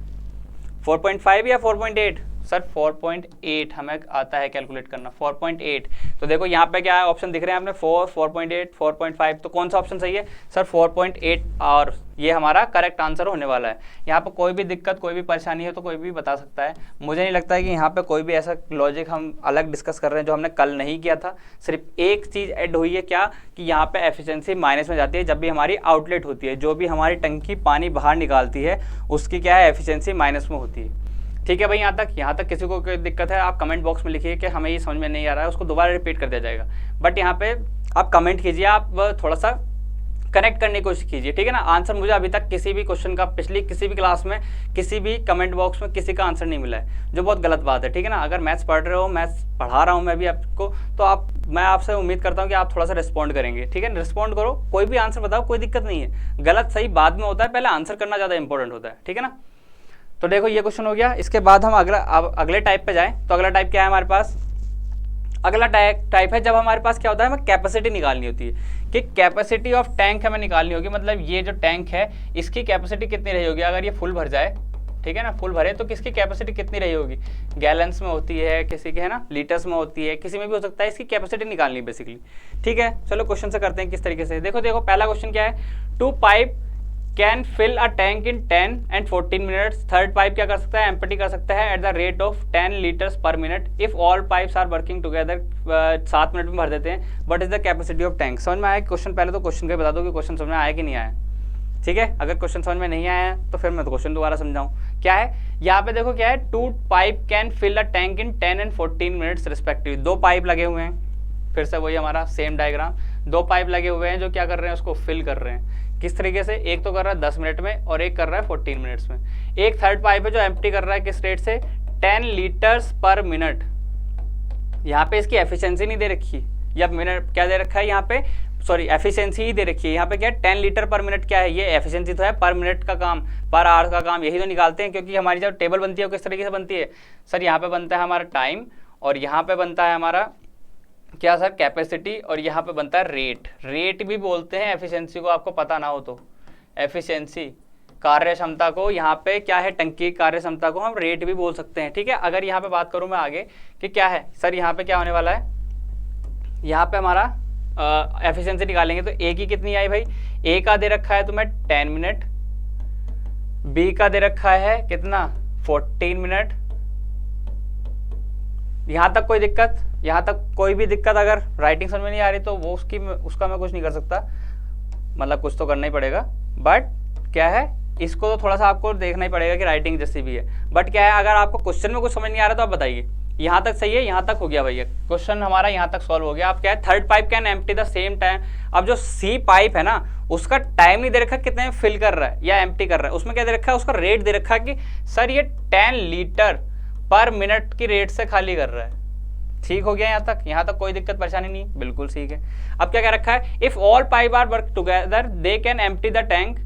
4.5 या 4.8 सर 4.8 हमें आता है कैलकुलेट करना, 4.8। तो देखो यहाँ पे क्या है ऑप्शन दिख रहे हैं आपने 4, 4.8, 4.5, तो कौन सा ऑप्शन सही है सर 4.8, और ये हमारा करेक्ट आंसर होने वाला है। यहाँ पे कोई भी दिक्कत, कोई भी परेशानी है तो कोई भी बता सकता है। मुझे नहीं लगता है कि यहाँ पे कोई भी ऐसा लॉजिक हम अलग डिस्कस कर रहे हैं जो हमने कल नहीं किया था। सिर्फ एक चीज़ ऐड हुई है क्या कि यहाँ पे एफिशिएंसी माइनस में जाती है जब भी हमारी आउटलेट होती है, जो भी हमारी टंकी पानी बाहर निकालती है उसकी क्या है एफिशिएंसी माइनस में होती है। ठीक है भाई, यहाँ तक किसी को कोई दिक्कत है आप कमेंट बॉक्स में लिखिए कि हमें ये समझ में नहीं आ रहा है, उसको दोबारा रिपीट कर दिया जाएगा। बट यहाँ पे आप कमेंट कीजिए, आप थोड़ा सा कनेक्ट करने की कोशिश कीजिए, ठीक है ना। आंसर मुझे अभी तक किसी भी क्वेश्चन का पिछली किसी भी क्लास में किसी भी कमेंट बॉक्स में किसी का आंसर नहीं मिला है, जो बहुत गलत बात है, ठीक है ना। अगर मैथ्स पढ़ रहे हो, मैथ्स पढ़ा रहा हूँ मैं भी आपको, तो मैं आपसे उम्मीद करता हूँ कि आप थोड़ा सा रिस्पॉन्ड करेंगे, ठीक है। रिस्पॉन्ड करो, कोई भी आंसर बताओ, कोई दिक्कत नहीं है। गलत सही बाद में होता है, पहले आंसर करना ज़्यादा इंपॉर्टेंट होता है, ठीक है ना। तो देखो ये क्वेश्चन हो गया। इसके बाद हम अगले टाइप पे जाएं। तो अगला टाइप क्या है हमारे पास? अगला टाइप है जब हमारे पास क्या होता है, हमें कैपेसिटी निकालनी होती है कि कैपेसिटी ऑफ टैंक हमें निकालनी होगी। मतलब ये जो टैंक है इसकी कैपेसिटी कितनी रही होगी अगर ये फुल भर जाए, ठीक है ना। फुल भरे तो किसकी कैपेसिटी कितनी रही होगी? गैलन्स में होती है, किसी के है ना लीटर्स में होती है, किसी में भी हो सकता है। इसकी कैपेसिटी निकालनी है बेसिकली, ठीक है। चलो क्वेश्चन से करते हैं किस तरीके से। देखो पहला क्वेश्चन क्या है, 2 pipe can fill a tank in 10 and 14 minutes. Third pipe क्या कर सकता है, एम्प्टी कर सकता है at the rate of 10 litres per minute if all pipes are working together. 7 minute में भर देते हैं। What is the capacity of tank? समझ में आया क्वेश्चन? पहले तो क्वेश्चन का बता दो कि क्वेश्चन समझ में आया कि नहीं आया, ठीक है। अगर क्वेश्चन समझ में नहीं आया तो फिर मैं तो क्वेश्चन दोबारा समझाऊं। क्या है यहाँ पे? देखो क्या है, 2 pipe can fill a tank in 10 and 14 minutes respectively. 2 pipe लगे हुए हैं, फिर से वही हमारा सेम डायग्राम। 2 पाइप लगे हुए हैं जो क्या कर रहे हैं, उसको फिल कर रहे हैं। किस तरीके से? एक तो कर रहा है 10 मिनट में और एक कर रहा है 14 मिनट्स में। एक थर्ड पाइप है जो एम्प्टी कर रहा है किस रेट से, 10 लीटर्स पर मिनट। यहाँ पे इसकी एफिशिएंसी नहीं दे रखी, या मिनट क्या दे रखा है यहाँ पे, सॉरी एफिशिएंसी ही दे रखी है। यहाँ पे क्या है, 10 लीटर पर मिनट क्या है, ये एफिशिएंसी तो है, पर मिनट का काम, पर आवर का काम, यही तो निकालते हैं। क्योंकि हमारी जब टेबल बनती है वो किस तरीके से बनती है सर, यहाँ पे बनता है हमारा टाइम और यहाँ पे बनता है हमारा क्या सर, कैपेसिटी, और यहाँ पे बनता है रेट। रेट भी बोलते हैं एफिशिएंसी को, आपको पता ना हो तो। एफिशिएंसी कार्य क्षमता को, यहाँ पे क्या है, टंकी कार्य क्षमता को हम रेट भी बोल सकते हैं, ठीक है। अगर यहाँ पे बात करूँ मैं आगे कि क्या है सर, यहाँ पे क्या होने वाला है, यहाँ पे हमारा एफिशिएंसी निकालेंगे तो ए की कितनी आई भाई, ए का दे रखा है तुम्हें 10 मिनट, बी का दे रखा है कितना 14 मिनट। यहाँ तक कोई दिक्कत? यहाँ तक कोई भी दिक्कत अगर राइटिंग समझ में नहीं आ रही तो वो उसका मैं कुछ नहीं कर सकता, मतलब कुछ तो करना ही पड़ेगा। बट क्या है, इसको तो थोड़ा सा आपको देखना ही पड़ेगा कि राइटिंग जैसी भी है। बट क्या है, अगर आपको क्वेश्चन में कुछ समझ नहीं आ रहा तो आप बताइए। यहाँ तक सही है, यहाँ तक हो गया भैया, क्वेश्चन हमारा यहाँ तक सॉल्व हो गया। आप क्या है, third pipe can empty the same time. अब जो सी पाइप है ना, उसका टाइम नहीं दे रखा कितने में फिल कर रहा है या एम्प्टी कर रहा है, उसमें क्या दे रखा है, उसका रेट दे रखा है कि सर ये 10 लीटर पर मिनट की रेट से खाली कर रहा है। ठीक हो गया यहाँ तक कोई दिक्कत परेशानी नहीं, बिल्कुल ठीक है। अब क्या रखा है, if all pipe are work together they can empty the tank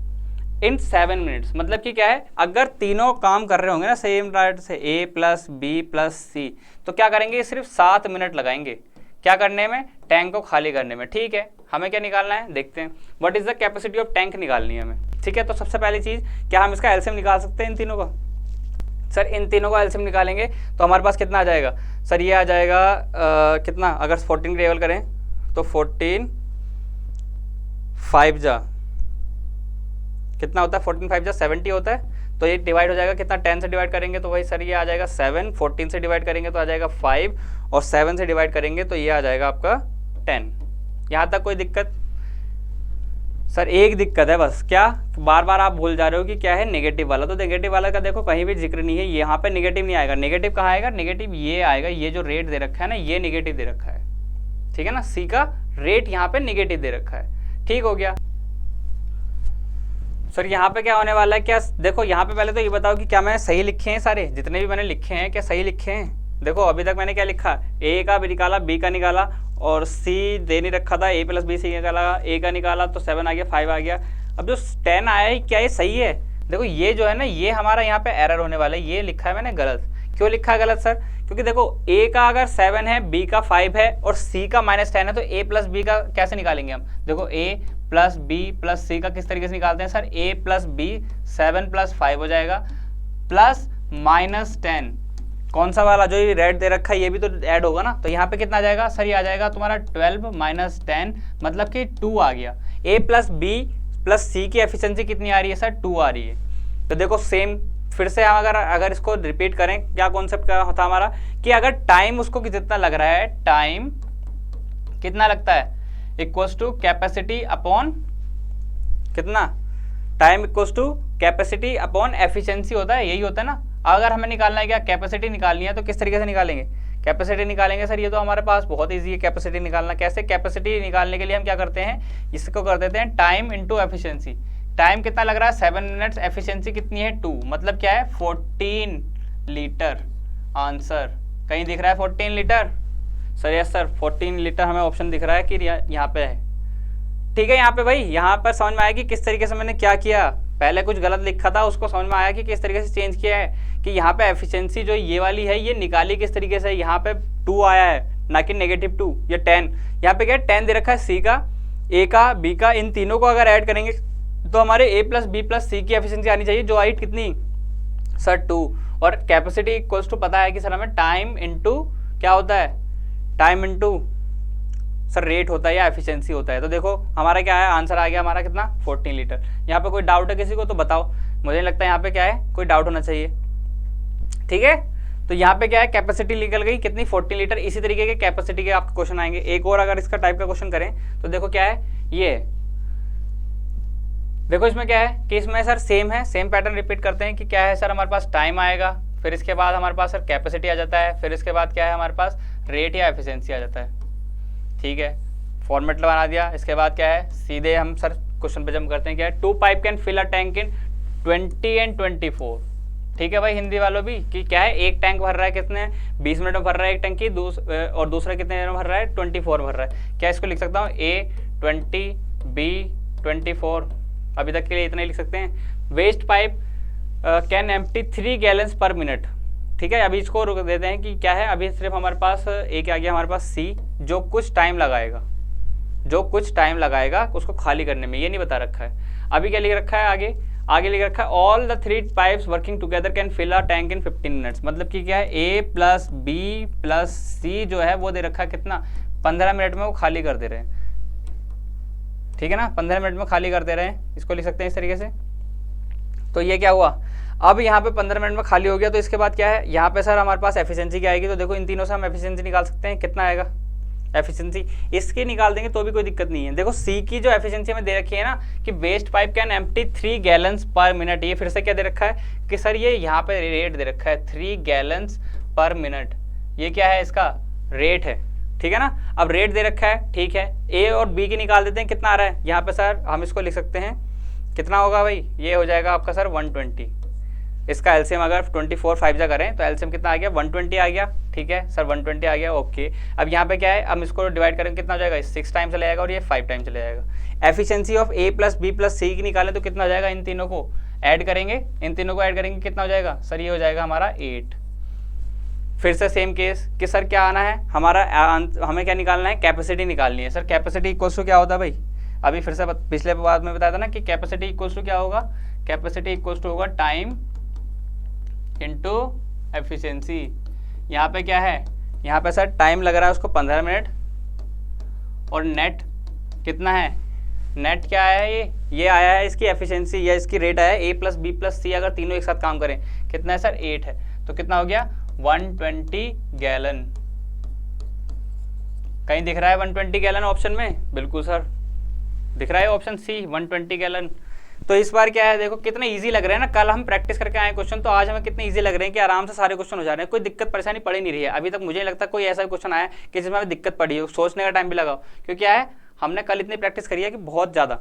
in 7 minutes. मतलब कि क्या है, अगर तीनों काम कर रहे होंगे ना सेम रेट से, ए प्लस बी प्लस सी, तो क्या करेंगे, सिर्फ 7 मिनट लगाएंगे क्या करने में, टैंक को खाली करने में। ठीक है, हमें क्या निकालना है देखते हैं, what is the capacity of tank निकालनी है हमें। ठीक है, तो सबसे पहली चीज, क्या हम इसका एलसीएम निकाल सकते हैं इन तीनों का? सर इन तीनों का एलसीएम निकालेंगे तो हमारे पास कितना आ जाएगा सर, ये आ जाएगा कितना, अगर 14 टेबल करें तो 14 5 जा कितना होता है, 14 5 जा 70 होता है। तो ये डिवाइड हो जाएगा कितना, 10 से डिवाइड करेंगे तो वही सर ये आ जाएगा 7, 14 से डिवाइड करेंगे तो आ जाएगा 5, और 7 से डिवाइड करेंगे तो ये आ जाएगा आपका 10। यहाँ तक कोई दिक्कत? सर एक दिक्कत है बस, क्या बार बार आप भूल जा रहे हो कि क्या है, नेगेटिव वाला। तो नेगेटिव वाला का देखो कहीं भी जिक्र नहीं है, यहाँ पे नेगेटिव नहीं आएगा। नेगेटिव कहाँ आएगा, नेगेटिव ये आएगा, ये जो रेट दे रखा है ना, ये नेगेटिव दे रखा है। ठीक है ना, सी का रेट यहाँ पे नेगेटिव दे रखा है। ठीक हो गया सर। यहाँ पे क्या होने वाला है, क्या देखो यहाँ पे पहले तो ये बताओ कि क्या मैंने सही लिखे हैं, सारे जितने भी मैंने लिखे हैं क्या सही लिखे हैं? देखो अभी तक मैंने क्या लिखा, ए का भी निकाला, बी का निकाला, और सी दे नहीं रखा था, ए प्लस बी सी निकाला, ए का निकाला तो 7 आ गया, 5 आ गया। अब जो 10 आया है क्या ये सही है? देखो ये जो है ना, ये हमारा यहाँ पे एरर होने वाला है, ये लिखा है मैंने गलत। क्यों लिखा है गलत सर? क्योंकि देखो ए का अगर 7 है, बी का 5 है और सी का -10 है, तो ए प्लस बी का कैसे निकालेंगे हम? देखो ए प्लस बी प्लस सी का किस तरीके से निकालते हैं सर, ए प्लस बी 7 + 5 हो जाएगा, प्लस -10, कौन सा वाला जो ये रेड दे रखा है ये भी तो ऐड होगा ना, तो यहाँ पे कितना आ जाएगा सर, ये आ जाएगा तुम्हारा 12 - 10, मतलब कि 2 आ गया। ए प्लस बी प्लस सी की एफिशिएंसी कितनी आ रही है सर, 2 आ रही है। तो देखो सेम फिर से अगर इसको रिपीट करें, क्या कॉन्सेप्ट क्या होता हमारा, कि अगर टाइम उसको कितना लग रहा है, टाइम कितना लगता है, इक्वल्स टू कैपेसिटी अपॉन कितना, time equals to capacity upon efficiency होता है, यही होता है ना। अगर हमें निकालना है क्या, कैपेसिटी निकालनी है, तो किस तरीके से निकालेंगे, कैपेसिटी निकालेंगे सर, ये तो हमारे पास बहुत ईजी है कैपेसिटी निकालना। कैसे? कैपेसिटी निकालने के लिए हम क्या करते हैं, इसको कर देते हैं टाइम इंटू एफिशिएंसी। टाइम कितना लग रहा है 7 मिनट्स, एफिशिएंसी कितनी है 2, मतलब क्या है 14 लीटर। आंसर कहीं दिख रहा है 14 litre? Sir yes sir 14 litre हमें ऑप्शन दिख रहा है कि यहाँ पे है। ठीक है, यहाँ पे भाई यहाँ पर समझ में आया कि किस तरीके से मैंने क्या किया, पहले कुछ गलत लिखा था उसको समझ में आया कि किस तरीके से चेंज किया है, कि यहाँ पे एफिशिएंसी जो ये वाली है ये निकाली किस तरीके से, यहाँ पे 2 आया है ना कि -2 या 10। यहाँ पे क्या है 10 दे रखा है सी का, ए का, बी का, इन तीनों को अगर ऐड करेंगे तो हमारे ए प्लस बी प्लस सी की एफिशिएंसी आनी चाहिए, जो आई कितनी सर 2। और कैपेसिटी इक्वल्स टू पता है कि सर हमें टाइम इंटू क्या होता है, टाइम इंटू सर रेट होता है या एफिशिएंसी होता है। तो देखो हमारा क्या है, आंसर आ गया हमारा कितना 14 लीटर। यहाँ पे कोई डाउट है किसी को तो बताओ, मुझे नहीं लगता यहाँ पे क्या है कोई डाउट होना चाहिए। ठीक है, तो यहाँ पे क्या है कैपेसिटी निकल गई कितनी 14 लीटर। इसी तरीके के कैपेसिटी के आपके क्वेश्चन आएंगे। एक और अगर इसका टाइप का क्वेश्चन करें तो देखो क्या है, ये देखो इसमें क्या है कि इसमें सर सेम है, सेम पैटर्न रिपीट करते हैं कि क्या है सर हमारे पास टाइम आएगा, फिर इसके बाद हमारे पास सर कैपेसिटी आ जाता है, फिर इसके बाद क्या है हमारे पास रेट या एफिशिएंसी आ जाता है। ठीक है, फॉर्मेट बना दिया। इसके बाद क्या है सीधे हम सर क्वेश्चन पे जंप करते हैं। क्या है 2 pipe can fill a tank in 20 and 24। ठीक है भाई हिंदी वालों भी कि क्या है एक टैंक भर रहा है कितने 20 मिनट में भर रहा है एक टंकी, और दूसरा कितने देर में भर रहा है 24 में भर रहा है। क्या इसको लिख सकता हूँ A20 B24, अभी तक के लिए इतना ही लिख सकते हैं। Waste pipe can empty 3 gallons per minute. ठीक है, अभी इसको रुक देते हैं कि क्या है, अभी सिर्फ हमारे पास एक आ गया हमारे पास सी, जो कुछ टाइम लगाएगा, जो कुछ टाइम लगाएगा उसको खाली करने में, ये नहीं बता रखा है। अभी क्या लिख रखा है आगे लिख रखा है all the 3 pipes working together can fill a tank in 15 minutes. मतलब कि क्या है A plus B plus C जो है वो दे रखा है कितना 15 मिनट में वो खाली कर दे रहे हैं। ठीक है ना, 15 मिनट में खाली कर दे रहे हैं, इसको लिख सकते हैं इस तरीके से। तो ये क्या हुआ, अब यहाँ पे 15 मिनट में खाली हो गया। तो इसके बाद क्या है यहाँ पे सर हमारे पास एफिशिएंसी क्या आएगी, तो देखो इन तीनों से हम एफिशिएंसी निकाल सकते हैं। कितना आएगा एफिशिएंसी, इसकी निकाल देंगे तो भी कोई दिक्कत नहीं है। देखो सी की जो एफिशिएंसी हमें दे रखी है ना कि waste pipe can empty 3 gallons per minute, ये फिर से क्या दे रखा है कि सर ये यहाँ पे रेट दे रखा है 3 गैलन्स पर मिनट, ये क्या है इसका रेट है। ठीक है ना, अब रेट दे रखा है, ठीक है। ए और बी की निकाल देते हैं, कितना आ रहा है यहाँ पे सर हम इसको लिख सकते हैं, कितना होगा भाई, ये हो जाएगा आपका सर 120। इसका एलसीएम अगर 24 5 जा करें तो एलसीएम कितना आ गया 120 आ गया। ठीक है सर 120 आ गया, ओके। अब यहाँ पे क्या है, अब इसको डिवाइड करेंगे कितना हो जाएगा, 6 टाइम चला जाएगा और ये 5 टाइम चला जाएगा। Efficiency of A plus B plus C की निकालें तो कितना हो जाएगा, इन तीनों को ऐड करेंगे, कितना हो जाएगा सर, ये हो जाएगा हमारा 8। फिर से सेम केस कि सर क्या आना है हमारा, हमें क्या निकालना है, कैपेसिटी निकालनी है। सर कैपेसिटी इक्वल्स टू क्या होता है भाई, अभी फिर से पिछले बात में बताया था ना कि कैपेसिटी इक्वल्स टू क्या होगा, कैपेसिटी इक्वल्स टू होगा टाइम इंटू एफिशिएंसी। यहाँ पे क्या है, यहाँ पे सर टाइम लग रहा है उसको 15 मिनट, और नेट कितना है, नेट क्या है, ये आया है इसकी एफिशिएंसी या इसकी रेट आया है ए प्लस बी प्लस सी, अगर तीनों एक साथ काम करें कितना है सर 8 है, तो कितना हो गया 120 गैलन। कहीं दिख रहा है 120 गैलन ऑप्शन में, बिल्कुल सर दिख रहा है ऑप्शन सी 120 गैलन। तो इस बार क्या है देखो कितने इजी लग रहे हैं ना, कल हम प्रैक्टिस करके आए क्वेश्चन, तो आज हमें कितने इजी लग रहे हैं कि आराम से सारे क्वेश्चन हो जा रहे हैं, कोई दिक्कत परेशानी पड़ ही नहीं रही है। अभी तक मुझे नहीं लगता कोई ऐसा क्वेश्चन आया कि जिसमें हमें दिक्कत पड़ी हो, सोचने का टाइम भी लगाओ, क्योंकि क्या है हमने कल इतनी प्रैक्टिस करी है कि बहुत ज़्यादा,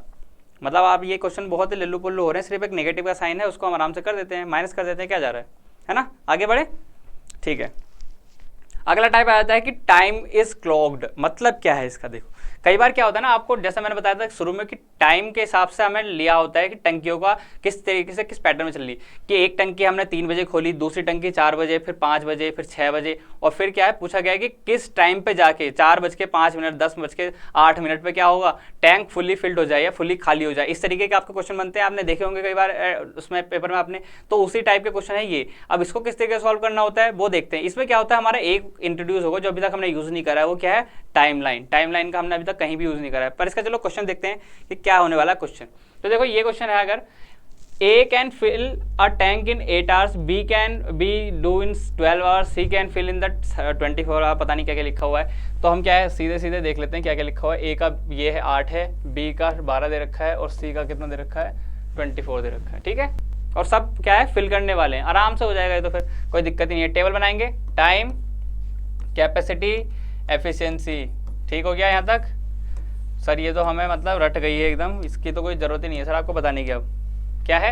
मतलब आप ये क्वेश्चन बहुत ही लल्लू पुल्लू हो रहे हैं, सिर्फ एक नेगेटिव का साइन है उसको हम आराम से कर देते हैं, माइनस कर देते हैं, क्या जा रहा है ना, आगे बढ़े। ठीक है, अगला टाइप आ जाता है कि टाइम इज क्लॉक्ड। मतलब क्या है इसका, देखो कई बार क्या होता है ना, आपको जैसे मैंने बताया था शुरू में कि टाइम के हिसाब से हमें लिया होता है कि टंकियों का किस तरीके से किस पैटर्न में चल रही है, कि एक टंकी हमने 3 बजे खोली, दूसरी टंकी 4 बजे, फिर 5 बजे, फिर 6 बजे, और फिर क्या है पूछा गया है कि किस टाइम पे जाके 4:05 10:08 पे क्या होगा, टैंक फुली फिल्ड हो जाए या फुली खाली हो जाए। इस तरीके के आपके क्वेश्चन बनते हैं, आपने देखे होंगे कई बार उसमें पेपर में आपने, तो उसी टाइप के क्वेश्चन है ये। अब इसको किस तरीके से सॉल्व करना होता है वो देखते हैं। इसमें क्या होता है, हमारा एक इंट्रोड्यूस होगा जो अभी तक हमने यूज नहीं करा है, वो क्या है टाइमलाइन। टाइमलाइन का हमने अभी तक कहीं भी यूज नहीं करा है, पर इसका चलो क्वेश्चन देखते हैं कि क्या होने वाला क्वेश्चन। तो देखो ये क्वेश्चन है, अगर A can fill a tank in 8 hours, B can do in 12 hours, C can fill in the 24 hours, पता नहीं क्या क्या लिखा हुआ है। तो हम क्या है सीधे सीधे देख लेते हैं क्या क्या लिखा हुआ है। A का ये है 8 है, B का 12 दे रखा है, और C का कितना दे रखा है 24 दे रखा है। ठीक है, और सब क्या है फिल करने वाले हैं, आराम से हो जाएगा ये, तो फिर कोई दिक्कत ही नहीं है। टेबल बनाएंगे, टाइम कैपेसिटी एफिशिएंसी, ठीक हो गया यहाँ तक सर? ये तो हमें मतलब रट गई है एकदम, इसकी तो कोई ज़रूरत ही नहीं है सर आपको बताने की। अब क्या है,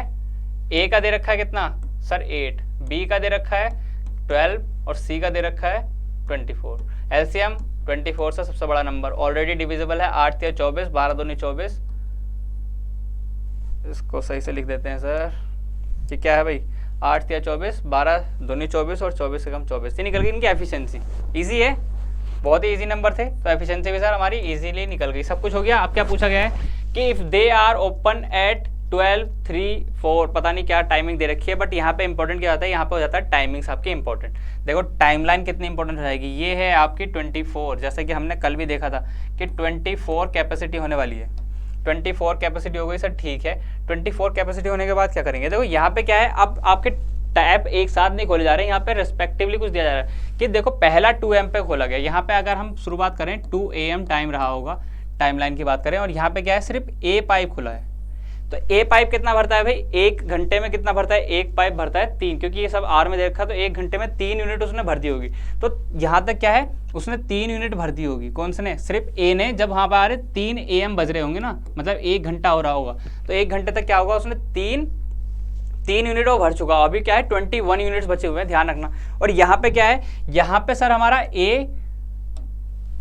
ए का दे रखा है कितना सर 8, बी का दे रखा है 12 और सी का दे रखा है 24। एलसीएम 24 से सबसे बड़ा नंबर, ऑलरेडी डिविजिबल है 8 या 24, 12 दूनी 24। इसको सही से लिख देते हैं सर कि क्या है भाई 8 या 24, 12 दूनी 24 और 24 से कम 24। ये निकल गई इनकी एफिशिएंसी। इजी है, बहुत ही इजी नंबर थे, तो एफिशिएंसी भी सर हमारी इजीली निकल गई। सब कुछ हो गया। अब क्या पूछा गया है कि if they are open at 12, 3, 4, पता नहीं क्या टाइमिंग दे रखी है, बट यहाँ पे इंपॉर्टेंट क्या होता है, यहाँ पे हो जाता है टाइमिंग्स आपकी इंपॉर्टेंट। देखो टाइमलाइन कितनी इंपॉर्टेंट हो जाएगी, ये है आपकी 24, जैसे कि हमने कल भी देखा था कि 24 कैपेसिटी होने वाली है। 24 कैपेसिटी हो गई सर, ठीक है। 24 कैपेसिटी होने के बाद क्या करेंगे, देखो यहाँ पे क्या है, अब आपके टैब एक साथ नहीं खोले जा रहे हैं, यहाँ पे रेस्पेक्टिवली कुछ दिया जा रहा है कि देखो पहला 2 AM पे खोला गया। यहाँ पे अगर हम शुरुआत करें 2 AM टाइम रहा होगा, टाइमलाइन की बात करें, और यहाँ पे क्या है सिर्फ ए पाइप खुला है। तो ए पाइप कितना भरता है भाई, 1 घंटे में कितना भरता है, एक पाइप भरता है 3, क्योंकि ये सब आर में देखा, तो 1 घंटे में 3 यूनिट उसने भर दी होगी। तो यहाँ तक क्या है, उसने 3 यूनिट भर दी होगी। कौन से ने, सिर्फ ए ने। जब वहाँ पर आ रहे 3 AM बज रहे होंगे ना, मतलब 1 घंटा हो रहा होगा, तो 1 घंटे तक क्या होगा, उसने 3 यूनिट वो भर चुका। अभी क्या है 21 यूनिट्स बचे हुए हैं, ध्यान रखना। और यहाँ पे क्या है, यहाँ पे सर हमारा ए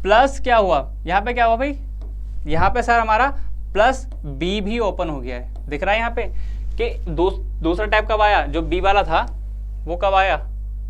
प्लस क्या हुआ, यहाँ पे क्या हुआ भाई, यहाँ पे सर हमारा प्लस बी भी ओपन हो गया है। दिख रहा है यहाँ पे कि दूसरा टाइप कब आया, जो बी वाला था वो कब आया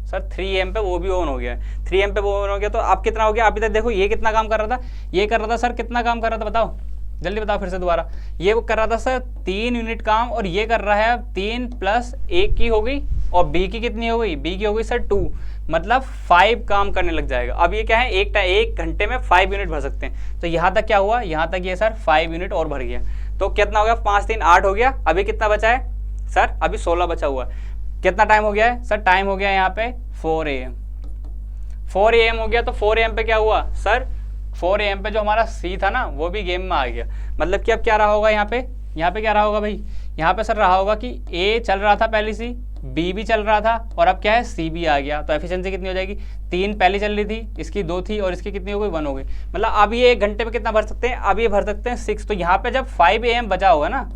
सर 3 AM पे, वो भी ऑन हो गया है। 3 AM पे वो ऑन हो गया, तो अब कितना हो गया, अभी तक देखो ये कितना काम कर रहा था, ये कर रहा था सर कितना काम कर रहा था, बताओ जल्दी बताओ फिर से दोबारा। ये वो कर रहा था सर 3 यूनिट काम, और ये कर रहा है 3 + 1 की हो गई, और बी की कितनी हो गई, बी की हो गई सर 2, मतलब 5 काम करने लग जाएगा। अब ये क्या है, एक घंटे में 5 यूनिट भर सकते हैं। तो यहाँ तक क्या हुआ, यहाँ तक ये सर 5 यूनिट और भर गया। तो कितना हो गया, 5 3 8 हो गया। अभी कितना बचा है सर, अभी 16 बचा हुआ है। कितना टाइम हो गया है सर, टाइम हो गया यहाँ पे 4 AM। 4 AM हो गया, तो 4 AM पे क्या हुआ सर, 4 AM पे जो हमारा सी था ना, वो भी गेम में आ गया। मतलब कि अब क्या रहा होगा यहाँ पे क्या रहा होगा भाई, यहाँ पे सर रहा होगा कि ए चल रहा था पहले सी, बी भी चल रहा था, और अब क्या है सी भी आ गया। तो एफिशिएंसी कितनी हो जाएगी, 3 पहले चल रही थी, इसकी 2 थी, और इसकी कितनी हो गई, 1 हो गई। मतलब अब ये 1 घंटे में कितना भर सकते हैं, अब ये भर सकते हैं 6। तो यहाँ पे जब 5 AM बचा होगा ना,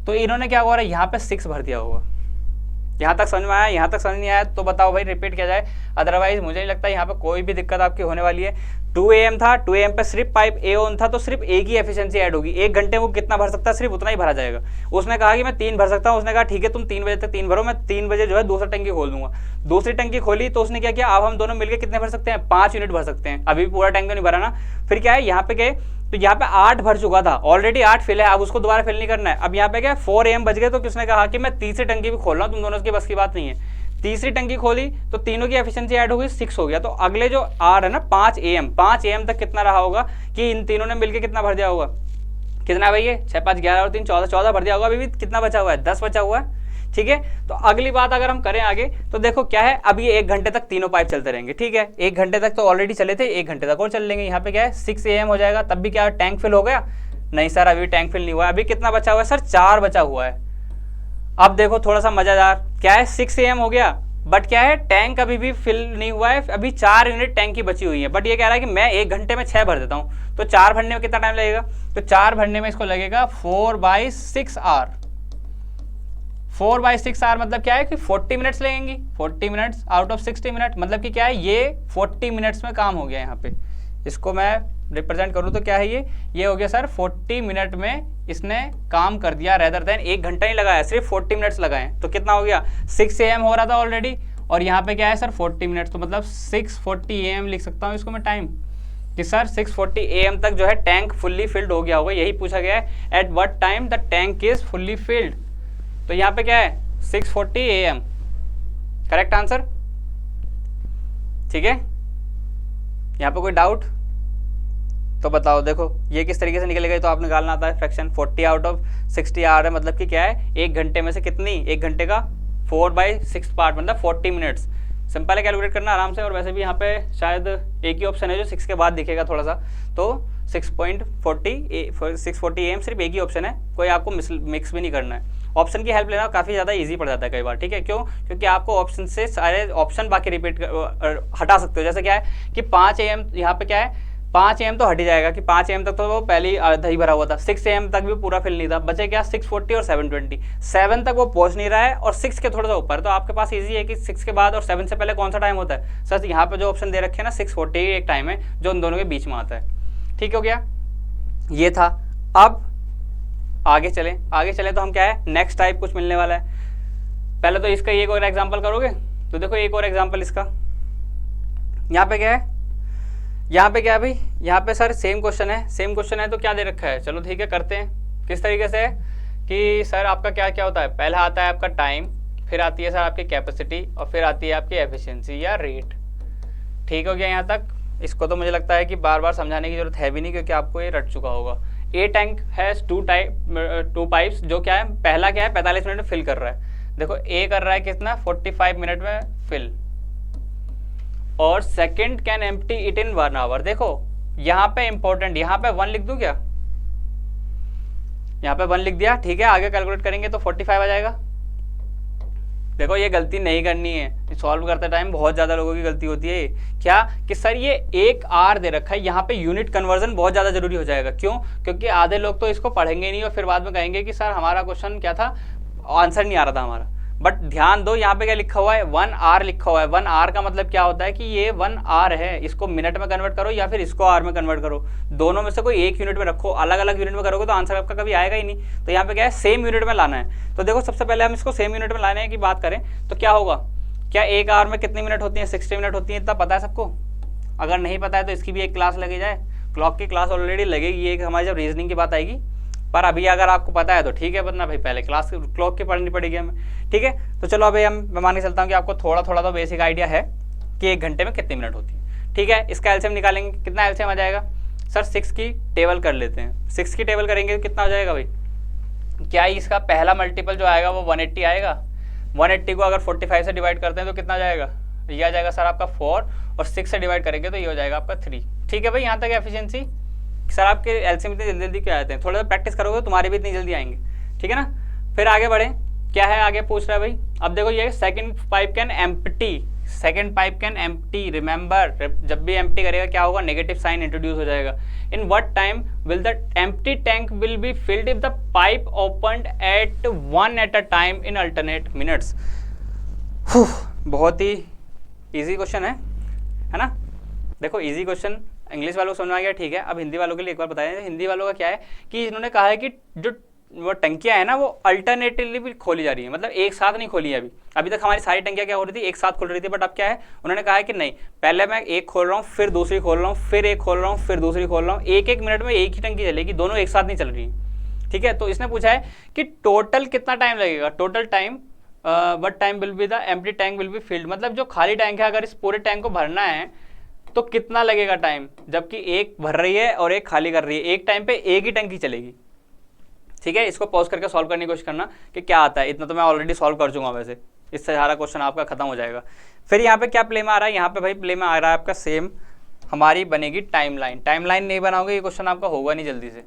तो इन्होंने क्या हुआ, यहाँ पे 6 भर दिया होगा। यहाँ तक समझ में आया, यहाँ तक समझ नहीं आया तो बताओ भाई, रिपीट किया जाए। अदरवाइज मुझे नहीं लगता यहाँ पे कोई भी दिक्कत आपकी होने वाली है। 2 AM था, 2 AM पे सिर्फ पाइप ए ऑन था, तो सिर्फ ए की एफिशिएंसी ऐड होगी। 1 घंटे वो कितना भर सकता है, सिर्फ उतना ही भरा जाएगा। उसने कहा कि मैं 3 भर सकता हूँ, उसने कहा ठीक है तुम 3 बजे तक 3 भरो, मैं 3 बजे जो है दूसरा टंकी खोल दूंगा। दूसरी टंकी खोली तो उसने क्या किया, अब हम दोनों मिलकर कितने भर सकते हैं, 5 यूनिट भर सकते हैं। अभी भी पूरा टैंक तो नहीं भरा ना। फिर क्या है, यहाँ पे गए तो यहाँ पे 8 भर चुका था, ऑलरेडी 8 फिल है, अब उसको दोबारा फिल नहीं करना है। अब यहाँ पे क्या 4 AM बज गए, तो किसने कहा कि मैं तीसरी टंकी भी खोल रहा हूँ, तुम दोनों की बस की बात नहीं है। तीसरी टंकी खोली तो तीनों की एफिशिएंसी ऐड हो गई, 6 हो गया। तो अगले जो आर है ना 5 AM तक कितना रहा होगा कि इन तीनों ने मिलकर कितना भर दिया होगा, कितना भाई ये 6 5 11 और 3 14 भर दिया होगा। अभी भी कितना बचा हुआ है, 10 बचा हुआ है। ठीक है, तो अगली बात अगर हम करें आगे, तो देखो क्या है, अब ये 1 घंटे तक तीनों पाइप चलते रहेंगे। ठीक है, 1 घंटे तक तो ऑलरेडी चले थे, 1 घंटे तक और चल लेंगे। यहाँ पे क्या है 6 AM हो जाएगा, तब भी क्या टैंक फिल हो गया, नहीं सर अभी टैंक फिल नहीं हुआ है। अभी कितना बचा हुआ है सर, 4 बचा हुआ है। अब देखो थोड़ा सा मजेदार, क्या है 6 AM हो गया, बट क्या है टैंक अभी भी फिल नहीं हुआ है, अभी 4 यूनिट टैंक की बची हुई है। बट ये कह रहा है कि मैं 1 घंटे में 6 भर देता हूँ, तो 4 भरने में कितना टाइम लगेगा, तो 4 भरने में इसको लगेगा 4/6 आवर। 4/6 आवर मतलब क्या है कि 40 मिनट्स लगेंगी, 40 मिनट्स आउट ऑफ 60 मिनट, मतलब कि क्या है ये 40 मिनट्स में काम हो गया। यहाँ पे इसको मैं रिप्रेजेंट करूँ तो क्या है, ये हो गया सर 40 मिनट में इसने काम कर दिया, रेदर देन 1 घंटा नहीं लगाया, सिर्फ 40 मिनट्स लगाए। तो कितना हो गया, 6 AM हो रहा था ऑलरेडी, और यहाँ पे क्या है सर 40 मिनट्स, तो मतलब 6:40 AM लिख सकता हूँ इसको मैं टाइम, कि सर 6:40 AM तक जो है टैंक फुल्ली फिल्ड हो गया होगा। यही पूछा गया है, at what time the tank is fully filled. तो यहाँ पे क्या है 6:40 AM, करेक्ट आंसर। ठीक है, यहाँ पे कोई डाउट तो बताओ। देखो ये किस तरीके से निकलेगा, तो आपने निकालना आता है फ्रैक्शन। 40 आउट ऑफ 60 आ रहा है, मतलब कि क्या है 1 घंटे में से कितनी, 1 घंटे का 4/6 पार्ट, मतलब 40 मिनट्स। सिंपल है कैलकुलेट करना आराम से। और वैसे भी यहाँ पे शायद एक ही ऑप्शन है जो 6 के बाद दिखेगा थोड़ा सा, तो 6:40 AM सिर्फ एक ही ऑप्शन है, कोई आपको मिक्स भी नहीं करना है। ऑप्शन की हेल्प लेना काफ़ी ज़्यादा ईजी पड़ जाता है कई बार, ठीक है। क्यों? क्योंकि आपको ऑप्शन से सारे ऑप्शन बाकी रिपीट हटा सकते हो। जैसे क्या है कि 5 AM यहाँ पे क्या है, 5 AM तो हट ही जाएगा कि 5 AM तक तो वो पहले ही आधा ही भरा हुआ था, 6 AM तक भी पूरा फिल नहीं था, बचे क्या 640 और 720, 7 तक वो पहुंच नहीं रहा है और 6 के थोड़ा सा ऊपर। तो आपके पास इजी है कि 6 के बाद और 7 से पहले कौन सा टाइम होता है सर, यहाँ पे जो ऑप्शन दे रखे हैं ना 640 एक टाइम है जो उन दोनों के बीच में आता है। ठीक हो गया, ये था। अब आगे चले तो हम क्या है, नेक्स्ट टाइप कुछ मिलने वाला है। पहले तो इसका एक और एग्जांपल करोगे तो देखो एक और एग्जांपल इसका, यहाँ पे क्या है, यहाँ पे क्या है भाई, यहाँ पे सर सेम क्वेश्चन है तो क्या दे रखा है, चलो ठीक है करते हैं। किस तरीके से कि सर आपका क्या क्या होता है, पहला आता है आपका टाइम, फिर आती है सर आपकी कैपेसिटी और फिर आती है आपकी एफिशिएंसी या रेट। ठीक हो गया यहाँ तक। इसको तो मुझे लगता है कि बार बार समझाने की जरूरत है भी नहीं क्योंकि आपको ये रट चुका होगा। ए टैंक हैज टू पाइप्स, जो क्या है, पहला क्या है 45 मिनट में फिल कर रहा है। देखो ए कर रहा है कितना 45 मिनट में फिल, और second can empty it in 1 hour. देखो यहाँ पे इंपॉर्टेंट, यहाँ पे 1 लिख दूं क्या, यहाँ पे 1 लिख दिया, ठीक है। आगे कैलकुलेट करेंगे तो 45 आ जाएगा। देखो ये गलती नहीं करनी है, सॉल्व करते टाइम बहुत ज्यादा लोगों की गलती होती है क्या कि सर ये 1 आवर दे रखा है, यहाँ पे यूनिट कन्वर्जन बहुत ज्यादा जरूरी हो जाएगा। क्यों? क्योंकि आधे लोग तो इसको पढ़ेंगे नहीं और फिर बाद में कहेंगे कि सर हमारा क्वेश्चन क्या था, आंसर नहीं आ रहा था हमारा। बट ध्यान दो यहाँ पे क्या लिखा हुआ है, 1 आवर लिखा हुआ है। 1 आवर का मतलब क्या होता है कि ये 1 आवर है, इसको मिनट में कन्वर्ट करो या फिर इसको आवर में कन्वर्ट करो, दोनों में से कोई एक यूनिट में रखो। अलग अलग यूनिट में करोगे तो आंसर आपका कभी आएगा ही नहीं। तो यहाँ पे क्या है, सेम यूनिट में लाना है। तो देखो सबसे पहले हम इसको सेम यूनिट में लाने की बात करें तो क्या होगा, क्या 1 आवर में कितनी मिनट होती है, 60 मिनट होती है, इतना पता है सबको? अगर नहीं पता है तो इसकी भी एक क्लास लगी जाए, क्लॉक की क्लास ऑलरेडी लगेगी एक हमारी जब रीजनिंग की बात आएगी। पर अभी अगर आपको पता है तो ठीक है, वरना भाई पहले क्लास क्लॉक की पढ़नी पड़ेगी हमें। ठीक है, तो चलो अभी मैं मान के चलता हूँ कि आपको थोड़ा थोड़ा तो बेसिक आइडिया है कि 1 घंटे में कितनी मिनट होती है। ठीक है, इसका एलसीएम निकालेंगे, कितना एलसीएम आ जाएगा सर, 6 की टेबल कर लेते हैं। 6 की टेबल करेंगे तो कितना हो जाएगा भाई, क्या इसका पहला मल्टीपल जो आएगा वो 180 आएगा। 180 को अगर 45 से डिवाइड करते हैं तो कितना जाएगा, ये आ जाएगा सर आपका 4, और 6 से डिवाइड करेंगे तो ये हो जाएगा आपका 3। ठीक है भाई, यहाँ तक एफिशिएंसी। सर आपके एलसीएम इतनी जल्दी जल्दी क्यों आते हैं, थोड़ा सा प्रैक्टिस करोगे तो तुम्हारे भी इतनी जल्दी आएंगे। ठीक है ना, फिर आगे बढ़े, क्या है आगे पूछ रहा है भाई। अब देखो ये second pipe can empty, remember जब भी एम्प्टी करेगा क्या होगा, नेगेटिव साइन इंट्रोड्यूस हो जाएगा। In what time will the empty tank will be filled if the pipe opened at 1 at a time in alternate minutes. बहुत ही इजी क्वेश्चन है ना। देखो इजी क्वेश्चन इंग्लिश वालों को समझ आ गया, ठीक है। अब हिंदी वालों के लिए एक बार बताएं, हिंदी वालों का क्या है कि इन्होंने कहा है कि जो वो टंकियां है ना वो अल्टरनेटिवली भी खोली जा रही है, मतलब एक साथ नहीं खोली है। अभी तक हमारी सारी टंकियां क्या हो रही थी, एक साथ खोल रही थी। बट अब क्या है, उन्होंने कहा है कि नहीं, पहले मैं एक खोल रहा हूँ, फिर दूसरी खोल रहा हूँ, फिर एक खोल रहा हूँ, फिर दूसरी खोल रहा हूँ, 1-1 मिनट में एक ही टंकी चलेगी, दोनों एक साथ नहीं चल रही। ठीक है, तो इसने पूछा है कि टोटल कितना टाइम लगेगा, total time what time will be the empty tank will be field, मतलब जो खाली टैंक है अगर इस पूरे टैंक को भरना है तो कितना लगेगा टाइम, जबकि एक भर रही है और एक खाली कर रही है, एक टाइम पे एक ही टंकी चलेगी। ठीक है, इसको पॉज करके सॉल्व करने की कोशिश करना कि क्या आता है। इतना तो मैं ऑलरेडी सॉल्व कर चुका हूँ, वैसे इससे सारा क्वेश्चन आपका खत्म हो जाएगा। फिर यहाँ पे क्या प्ले में आ रहा है, यहाँ पे भाई प्ले में आ रहा है आपका सेम हमारी बनेगी टाइमलाइन। टाइमलाइन नहीं बनाओगे ये क्वेश्चन आपका होगा नहीं जल्दी से।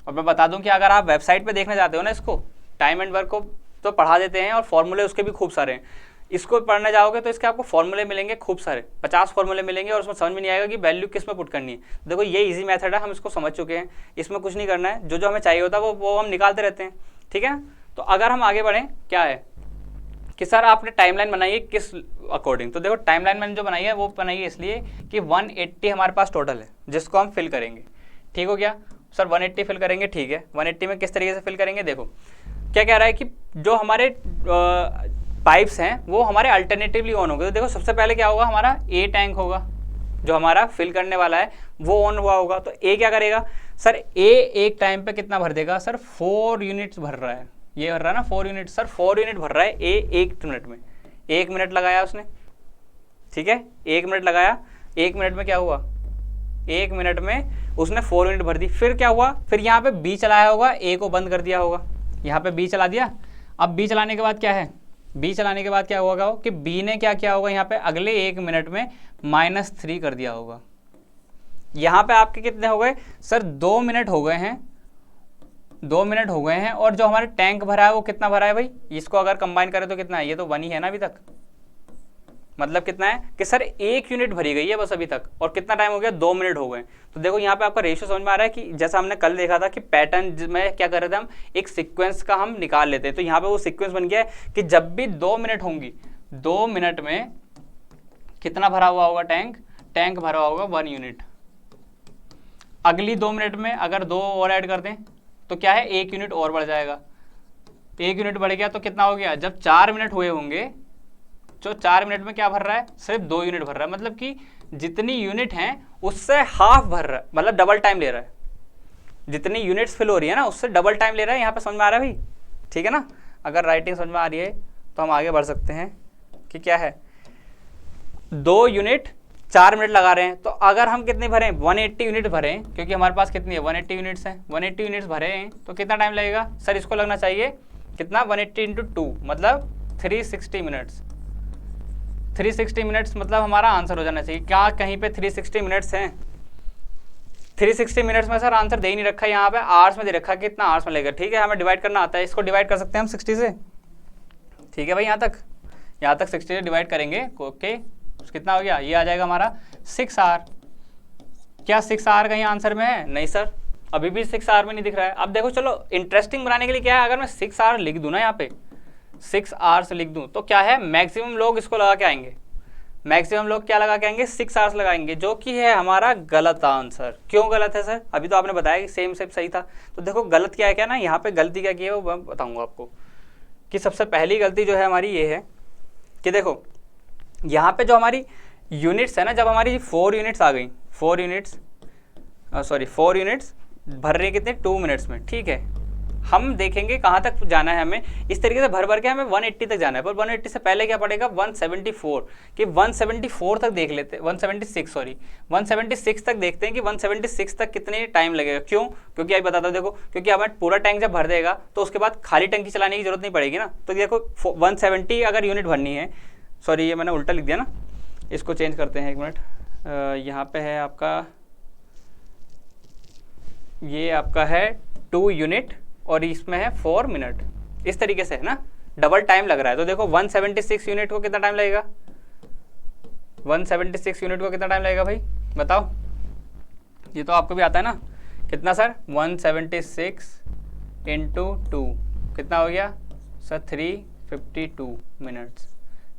और मैं बता दूं कि अगर आप वेबसाइट पे देखने जाते हो ना, इसको टाइम एंड वर्क को तो पढ़ा देते हैं और फॉर्मूले उसके भी खूब सारे हैं। इसको पढ़ने जाओगे तो इसके आपको फॉर्मूले मिलेंगे खूब सारे, 50 फॉर्मूले मिलेंगे और उसमें समझ में नहीं आएगा कि वैल्यू किस में पुट करनी है। देखो ये इजी मेथड है, हम इसको समझ चुके हैं, इसमें कुछ नहीं करना है, जो जो हमें चाहिए होता है वो हम निकालते रहते हैं। ठीक है, तो अगर हम आगे बढ़ें, क्या है कि सर आपने टाइमलाइन बनाई है किस अकॉर्डिंग, तो देखो टाइमलाइन मैंने जो बनाई है वो बनाई है इसलिए कि 180 हमारे पास टोटल है जिसको हम फिल करेंगे। ठीक हो गया सर, 180 फिल करेंगे। ठीक है, 180 में किस तरीके से फिल करेंगे, देखो क्या कह रहा है कि जो हमारे पाइप्स हैं वो हमारे अल्टरनेटिवली ऑन होंगे। तो देखो सबसे पहले क्या होगा, हमारा ए टैंक होगा जो हमारा फिल करने वाला है वो ऑन हुआ होगा। तो ए क्या करेगा सर, ए एक टाइम पे कितना भर देगा सर, 4 यूनिट्स भर रहा है, ये भर रहा है ना 4 यूनिट, सर 4 यूनिट भर रहा है ए 1 मिनट में। 1 मिनट लगाया उसने, ठीक है 1 मिनट लगाया, 1 मिनट में क्या हुआ, 1 मिनट में उसने 4 यूनिट भर दी। फिर क्या हुआ, फिर यहाँ पे बी चलाया होगा, ए को बंद कर दिया होगा, यहाँ पे बी चला दिया। अब बी चलाने के बाद क्या है, बी चलाने के बाद क्या होगा कि बी ने क्या किया होगा, यहाँ पे अगले 1 मिनट में -3 कर दिया होगा। यहाँ पे आपके कितने हो गए सर, 2 मिनट हो गए हैं 2 मिनट हो गए हैं और जो हमारे टैंक भरा है वो कितना भरा है भाई, इसको अगर कंबाइन करें तो कितना है, ये तो 1 ही है ना अभी तक, मतलब कितना है कि सर 1 यूनिट भरी गई है बस अभी तक, और कितना टाइम हो गया, 2 मिनट हो गए। तो देखो यहाँ पे आपका रेशियो समझ में आ रहा है कि जैसा हमने कल देखा था कि पैटर्न में क्या कर रहे थे हम, एक सीक्वेंस का हम निकाल लेते हैं। तो यहाँ पे वो सीक्वेंस बन गया है कि जब भी 2 मिनट होंगी, 2 मिनट में कितना भरा हुआ होगा टैंक, टैंक भरा होगा 1 यूनिट। अगली 2 मिनट में अगर 2 और ऐड कर दें तो क्या है, 1 यूनिट और बढ़ जाएगा। 1 यूनिट बढ़ गया तो कितना हो गया, जब 4 मिनट हुए होंगे, जो 4 मिनट में क्या भर रहा है, सिर्फ 2 यूनिट भर रहा है, मतलब कि जितनी यूनिट हैं उससे हाफ भर रहा है, मतलब डबल टाइम ले रहा है। जितनी यूनिट्स फिल हो रही है ना उससे डबल टाइम ले रहा है। यहाँ पे समझ में आ रहा है भाई, ठीक है ना। अगर राइटिंग समझ में आ रही है तो हम आगे बढ़ सकते हैं कि क्या है, 2 यूनिट 4 मिनट लगा रहे हैं, तो अगर हम कितने भरें, 180 यूनिट भरें, क्योंकि हमारे पास कितनी है, 180 यूनिट्स हैं, 180 यूनिट्स भरे हैं तो कितना टाइम लगेगा सर, इसको लगना चाहिए कितना, 180 इंटू 2 मतलब 360 मिनट्स। 360 मिनट्स मतलब हमारा आंसर हो जाना चाहिए। क्या कहीं पे 360 मिनट्स हैं, 360 मिनट्स में सर आंसर दे ही नहीं रखा है, यहाँ पे आवर्स में दे रखा है, कितना आवर्स में लगेगा। ठीक है, हमें डिवाइड करना आता है, इसको डिवाइड कर सकते हैं हम 60 से। ठीक है भाई, यहाँ तक 60 से डिवाइड करेंगे, ओके, कितना हो गया, ये आ जाएगा हमारा 6 आवर। क्या 6 आवर कहीं आंसर में है, नहीं सर, अभी भी 6 आवर में नहीं दिख रहा है। अब देखो चलो इंटरेस्टिंग बनाने के लिए क्या है, अगर मैं 6 आवर लिख दूँ ना, यहाँ पे 6 आवर्स लिख दूं तो क्या है, मैक्सिमम लोग इसको लगा के आएंगे, मैक्सिमम लोग क्या लगा के आएंगे, 6 आवर्स लगाएंगे, जो कि है हमारा गलत आंसर। क्यों गलत है सर, अभी तो आपने बताया कि सेम सही था। तो देखो गलत क्या है, क्या ना, यहाँ पे गलती क्या की है वो मैं बताऊंगा आपको। कि सबसे पहली गलती जो है हमारी ये है कि देखो यहाँ पे जो हमारी यूनिट्स है ना, जब हमारी 4 यूनिट्स आ गई, 4 यूनिट्स भर रही कितने, 2 मिनट्स में। ठीक है, हम देखेंगे कहाँ तक जाना है हमें, इस तरीके से भर के हमें 180 तक जाना है, पर 180 से पहले क्या पड़ेगा, 174, कि 174 तक देख लेते हैं, 176 तक देखते हैं कि 176 तक कितने टाइम लगेगा। क्यों, क्योंकि आप बताता हूँ, देखो क्योंकि हमें पूरा टैंक जब भर देगा तो उसके बाद खाली टंकी चलाने की जरूरत नहीं पड़ेगी ना। तो देखो 170 अगर यूनिट भरनी है, सॉरी ये मैंने उल्टा लिख दिया ना, इसको चेंज करते हैं, 1 मिनट, यहाँ पे है आपका, ये आपका है 2 यूनिट और इसमें है 4 मिनट, इस तरीके से है ना, डबल टाइम लग रहा है। तो देखो 176 यूनिट को कितना टाइम लगेगा, 176 यूनिट को कितना टाइम लगेगा भाई बताओ, ये तो आपको भी आता है ना, कितना सर, 176 इंटू 2 कितना हो गया सर, 352 मिनट्स।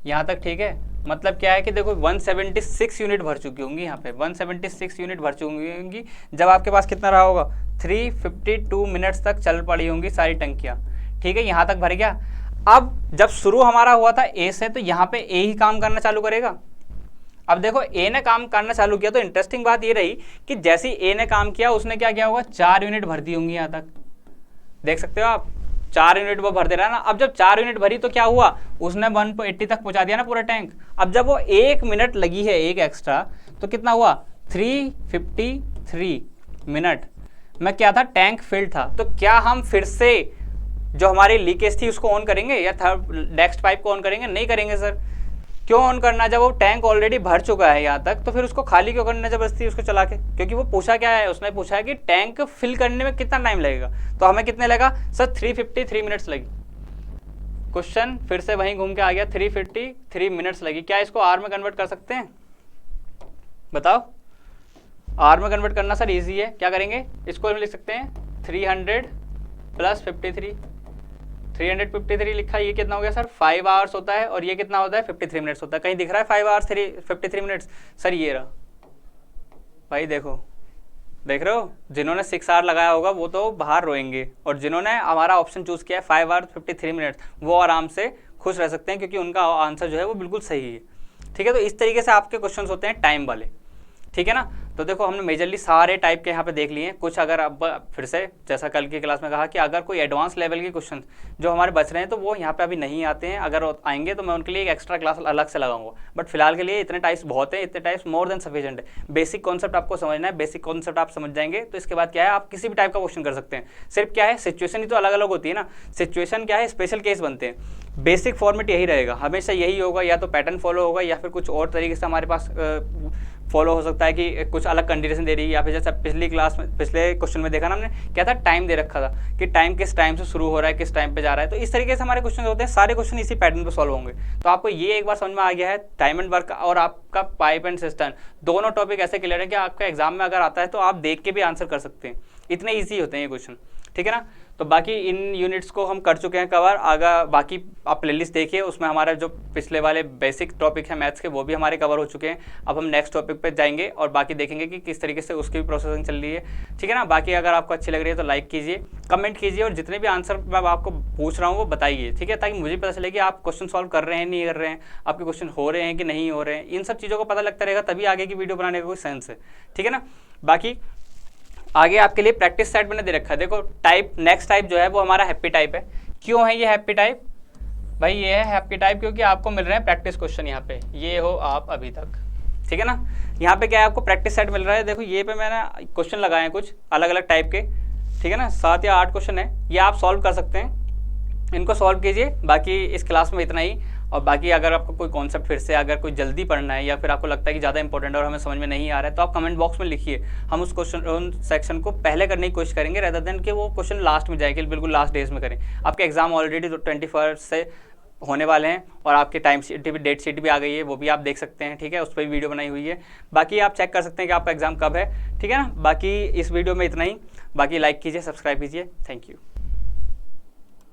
यहाँ तक ठीक है, मतलब क्या है कि देखो 176 यूनिट भर चुकी होंगी, यहाँ पे 176 यूनिट भर चुकी होंगी, जब आपके पास कितना रहा होगा, 352 मिनट्स तक चल पड़ी होंगी सारी टंकियाँ। ठीक है, यहाँ तक भर गया। अब जब शुरू हमारा हुआ था ए से, तो यहाँ पे ए ही काम करना चालू करेगा। अब देखो ए ने काम करना चालू किया, तो इंटरेस्टिंग बात ये रही कि जैसे ए ने काम किया, उसने क्या किया होगा, 4 यूनिट भर दी होंगी, यहाँ तक देख सकते हो आप, 4 यूनिट वो भर दे रहा है ना। अब जब 4 यूनिट भरी तो क्या हुआ, उसने 180 तक पहुंचा दिया ना पूरा टैंक। अब जब वो 1 मिनट लगी है एक एक्स्ट्रा, तो कितना हुआ, 353 मिनट में क्या था, टैंक फिल्ड था। तो क्या हम फिर से जो हमारी लीकेज थी उसको ऑन करेंगे या नेक्स्ट पाइप को ऑन करेंगे, नहीं करेंगे सर। क्यों ऑन करना, जब वो टैंक ऑलरेडी भर चुका है यहाँ तक, तो फिर उसको खाली क्यों करना जबरदस्ती उसको चला के, क्योंकि वो पूछा क्या है, उसने पूछा है कि टैंक फिल करने में कितना टाइम लगेगा। तो हमें कितने लगा सर, 353 मिनट्स लगी। क्वेश्चन फिर से वहीं घूम के आ गया, 353 मिनट्स लगी। क्या इसको आर में कन्वर्ट कर सकते हैं, बताओ। आर में कन्वर्ट करना सर इजी है, क्या करेंगे, इसको लिख सकते हैं 300 प्लस 53, 353 लिखा, ये कितना हो गया सर, 5 आवर्स होता है, और ये कितना होता है, 53 मिनट्स होता है। कहीं दिख रहा है 5 आवर्स 53 मिनट्स सर, ये रहा भाई, देखो देख रहे हो, जिन्होंने 6 आवर लगाया होगा वो तो बाहर रोएंगे, और जिन्होंने हमारा ऑप्शन चूज किया है 5 आवर 53 मिनट्स, वो आराम से खुश रह सकते हैं, क्योंकि उनका आंसर जो है वो बिल्कुल सही है। ठीक है, तो इस तरीके से आपके क्वेश्चन होते हैं टाइम वाले, ठीक है ना। तो देखो हमने मेजरली सारे टाइप के यहाँ पे देख लिए। कुछ अगर अब फिर से जैसा कल की क्लास में कहा कि अगर कोई एडवांस लेवल के क्वेश्चन जो हमारे बच रहे हैं तो वो यहाँ पे अभी नहीं आते हैं, अगर आएंगे तो मैं उनके लिए एक एक्स्ट्रा क्लास अलग से लगाऊंगा। बट फिलहाल के लिए इतने टाइप्स बहुत हैं, इतने टाइप्स मोर देन सफिशिएंट है। बेसिक कॉन्सेप्ट आपको समझना है, बेसिक कॉन्सेप्ट आप समझ जाएंगे तो इसके बाद क्या है, आप किसी भी टाइप का क्वेश्चन कर सकते हैं। सिर्फ क्या है, सिचुएशन ही तो अलग अलग होती है ना, सिचुएशन क्या है, स्पेशल केस बनते हैं। बेसिक फॉर्मेट यही रहेगा, हमेशा यही होगा, या तो पैटर्न फॉलो होगा या फिर कुछ और तरीके से हमारे पास फॉलो हो सकता है कि कुछ अलग कंडीशन दे रही है, या फिर जैसे पिछली क्लास में, पिछले क्वेश्चन में देखा ना हमने, क्या था, टाइम दे रखा था कि टाइम किस टाइम से शुरू हो रहा है, किस टाइम पे जा रहा है। तो इस तरीके से हमारे क्वेश्चन होते हैं, सारे क्वेश्चन इसी पैटर्न पे सॉल्व होंगे। तो आपको ये एक बार समझ में आ गया है, टाइम एंड वर्क और आपका पाइप एंड सिस्टम, दोनों टॉपिक ऐसे क्लियर है कि आपका एग्जाम में अगर आता है तो आप देख के भी आंसर कर सकते हैं, इतने ईजी होते हैं ये क्वेश्चन, ठीक है ना। तो बाकी इन यूनिट्स को हम कर चुके हैं कवर। आगे बाकी आप प्लेलिस्ट देखिए, उसमें हमारा जो पिछले वाले बेसिक टॉपिक है मैथ्स के, वो भी हमारे कवर हो चुके हैं। अब हम नेक्स्ट टॉपिक पे जाएंगे और बाकी देखेंगे कि किस तरीके से उसकी भी प्रोसेसिंग चल रही है, ठीक है ना। बाकी अगर आपको अच्छी लग रही है तो लाइक कीजिए, कमेंट कीजिए, और जितने भी आंसर मैं आपको पूछ रहा हूँ वो बताइए, ठीक है, ताकि मुझे पता चले कि आप क्वेश्चन सॉल्व कर रहे हैं नहीं कर रहे हैं, आपके क्वेश्चन हो रहे हैं कि नहीं हो रहे हैं। इन सब चीज़ों को पता लगता रहेगा, तभी आगे की वीडियो बनाने का कोई सेंस है, ठीक है ना। बाकी आगे आपके लिए प्रैक्टिस सेट मैंने दे रखा है। देखो टाइप, नेक्स्ट टाइप जो है वो हमारा हैप्पी टाइप है। क्यों है ये हैप्पी टाइप? भाई ये है हैप्पी टाइप क्योंकि आपको मिल रहे हैं प्रैक्टिस क्वेश्चन यहाँ पे, ये हो आप अभी तक, ठीक है ना। यहाँ पे क्या है, आपको प्रैक्टिस सेट मिल रहा है। देखो ये पे मैंने क्वेश्चन लगाए हैं कुछ अलग अलग टाइप के, ठीक है ना, 7 या 8 क्वेश्चन है, ये आप सॉल्व कर सकते हैं, इनको सॉल्व कीजिए। बाकी इस क्लास में इतना ही। और बाकी अगर आपको कोई कॉन्सेप्ट फिर से अगर कोई जल्दी पढ़ना है, या फिर आपको लगता है कि ज़्यादा इंपॉर्टेंट है और हमें समझ में नहीं आ रहा है, तो आप कमेंट बॉक्स में लिखिए, हम उस क्वेश्चन उन सेक्शन को पहले करने की कोशिश करेंगे, रेदर देन कि वो क्वेश्चन लास्ट में जाएगी, बिल्कुल लास्ट डेज में करें। आपके एग्जाम ऑलरेडी 21 से होने वाले हैं, और आपकी टाइम शीट भी, डेट शीट भी आ गई है, वो भी आप देख सकते हैं, ठीक है, उस पर भी वीडियो बनाई हुई है। बाकी आप चेक कर सकते हैं कि आपका एग्जाम कब है, ठीक है ना। बाकी इस वीडियो में इतना ही। बाकी लाइक कीजिए, सब्सक्राइब कीजिए, थैंक यू।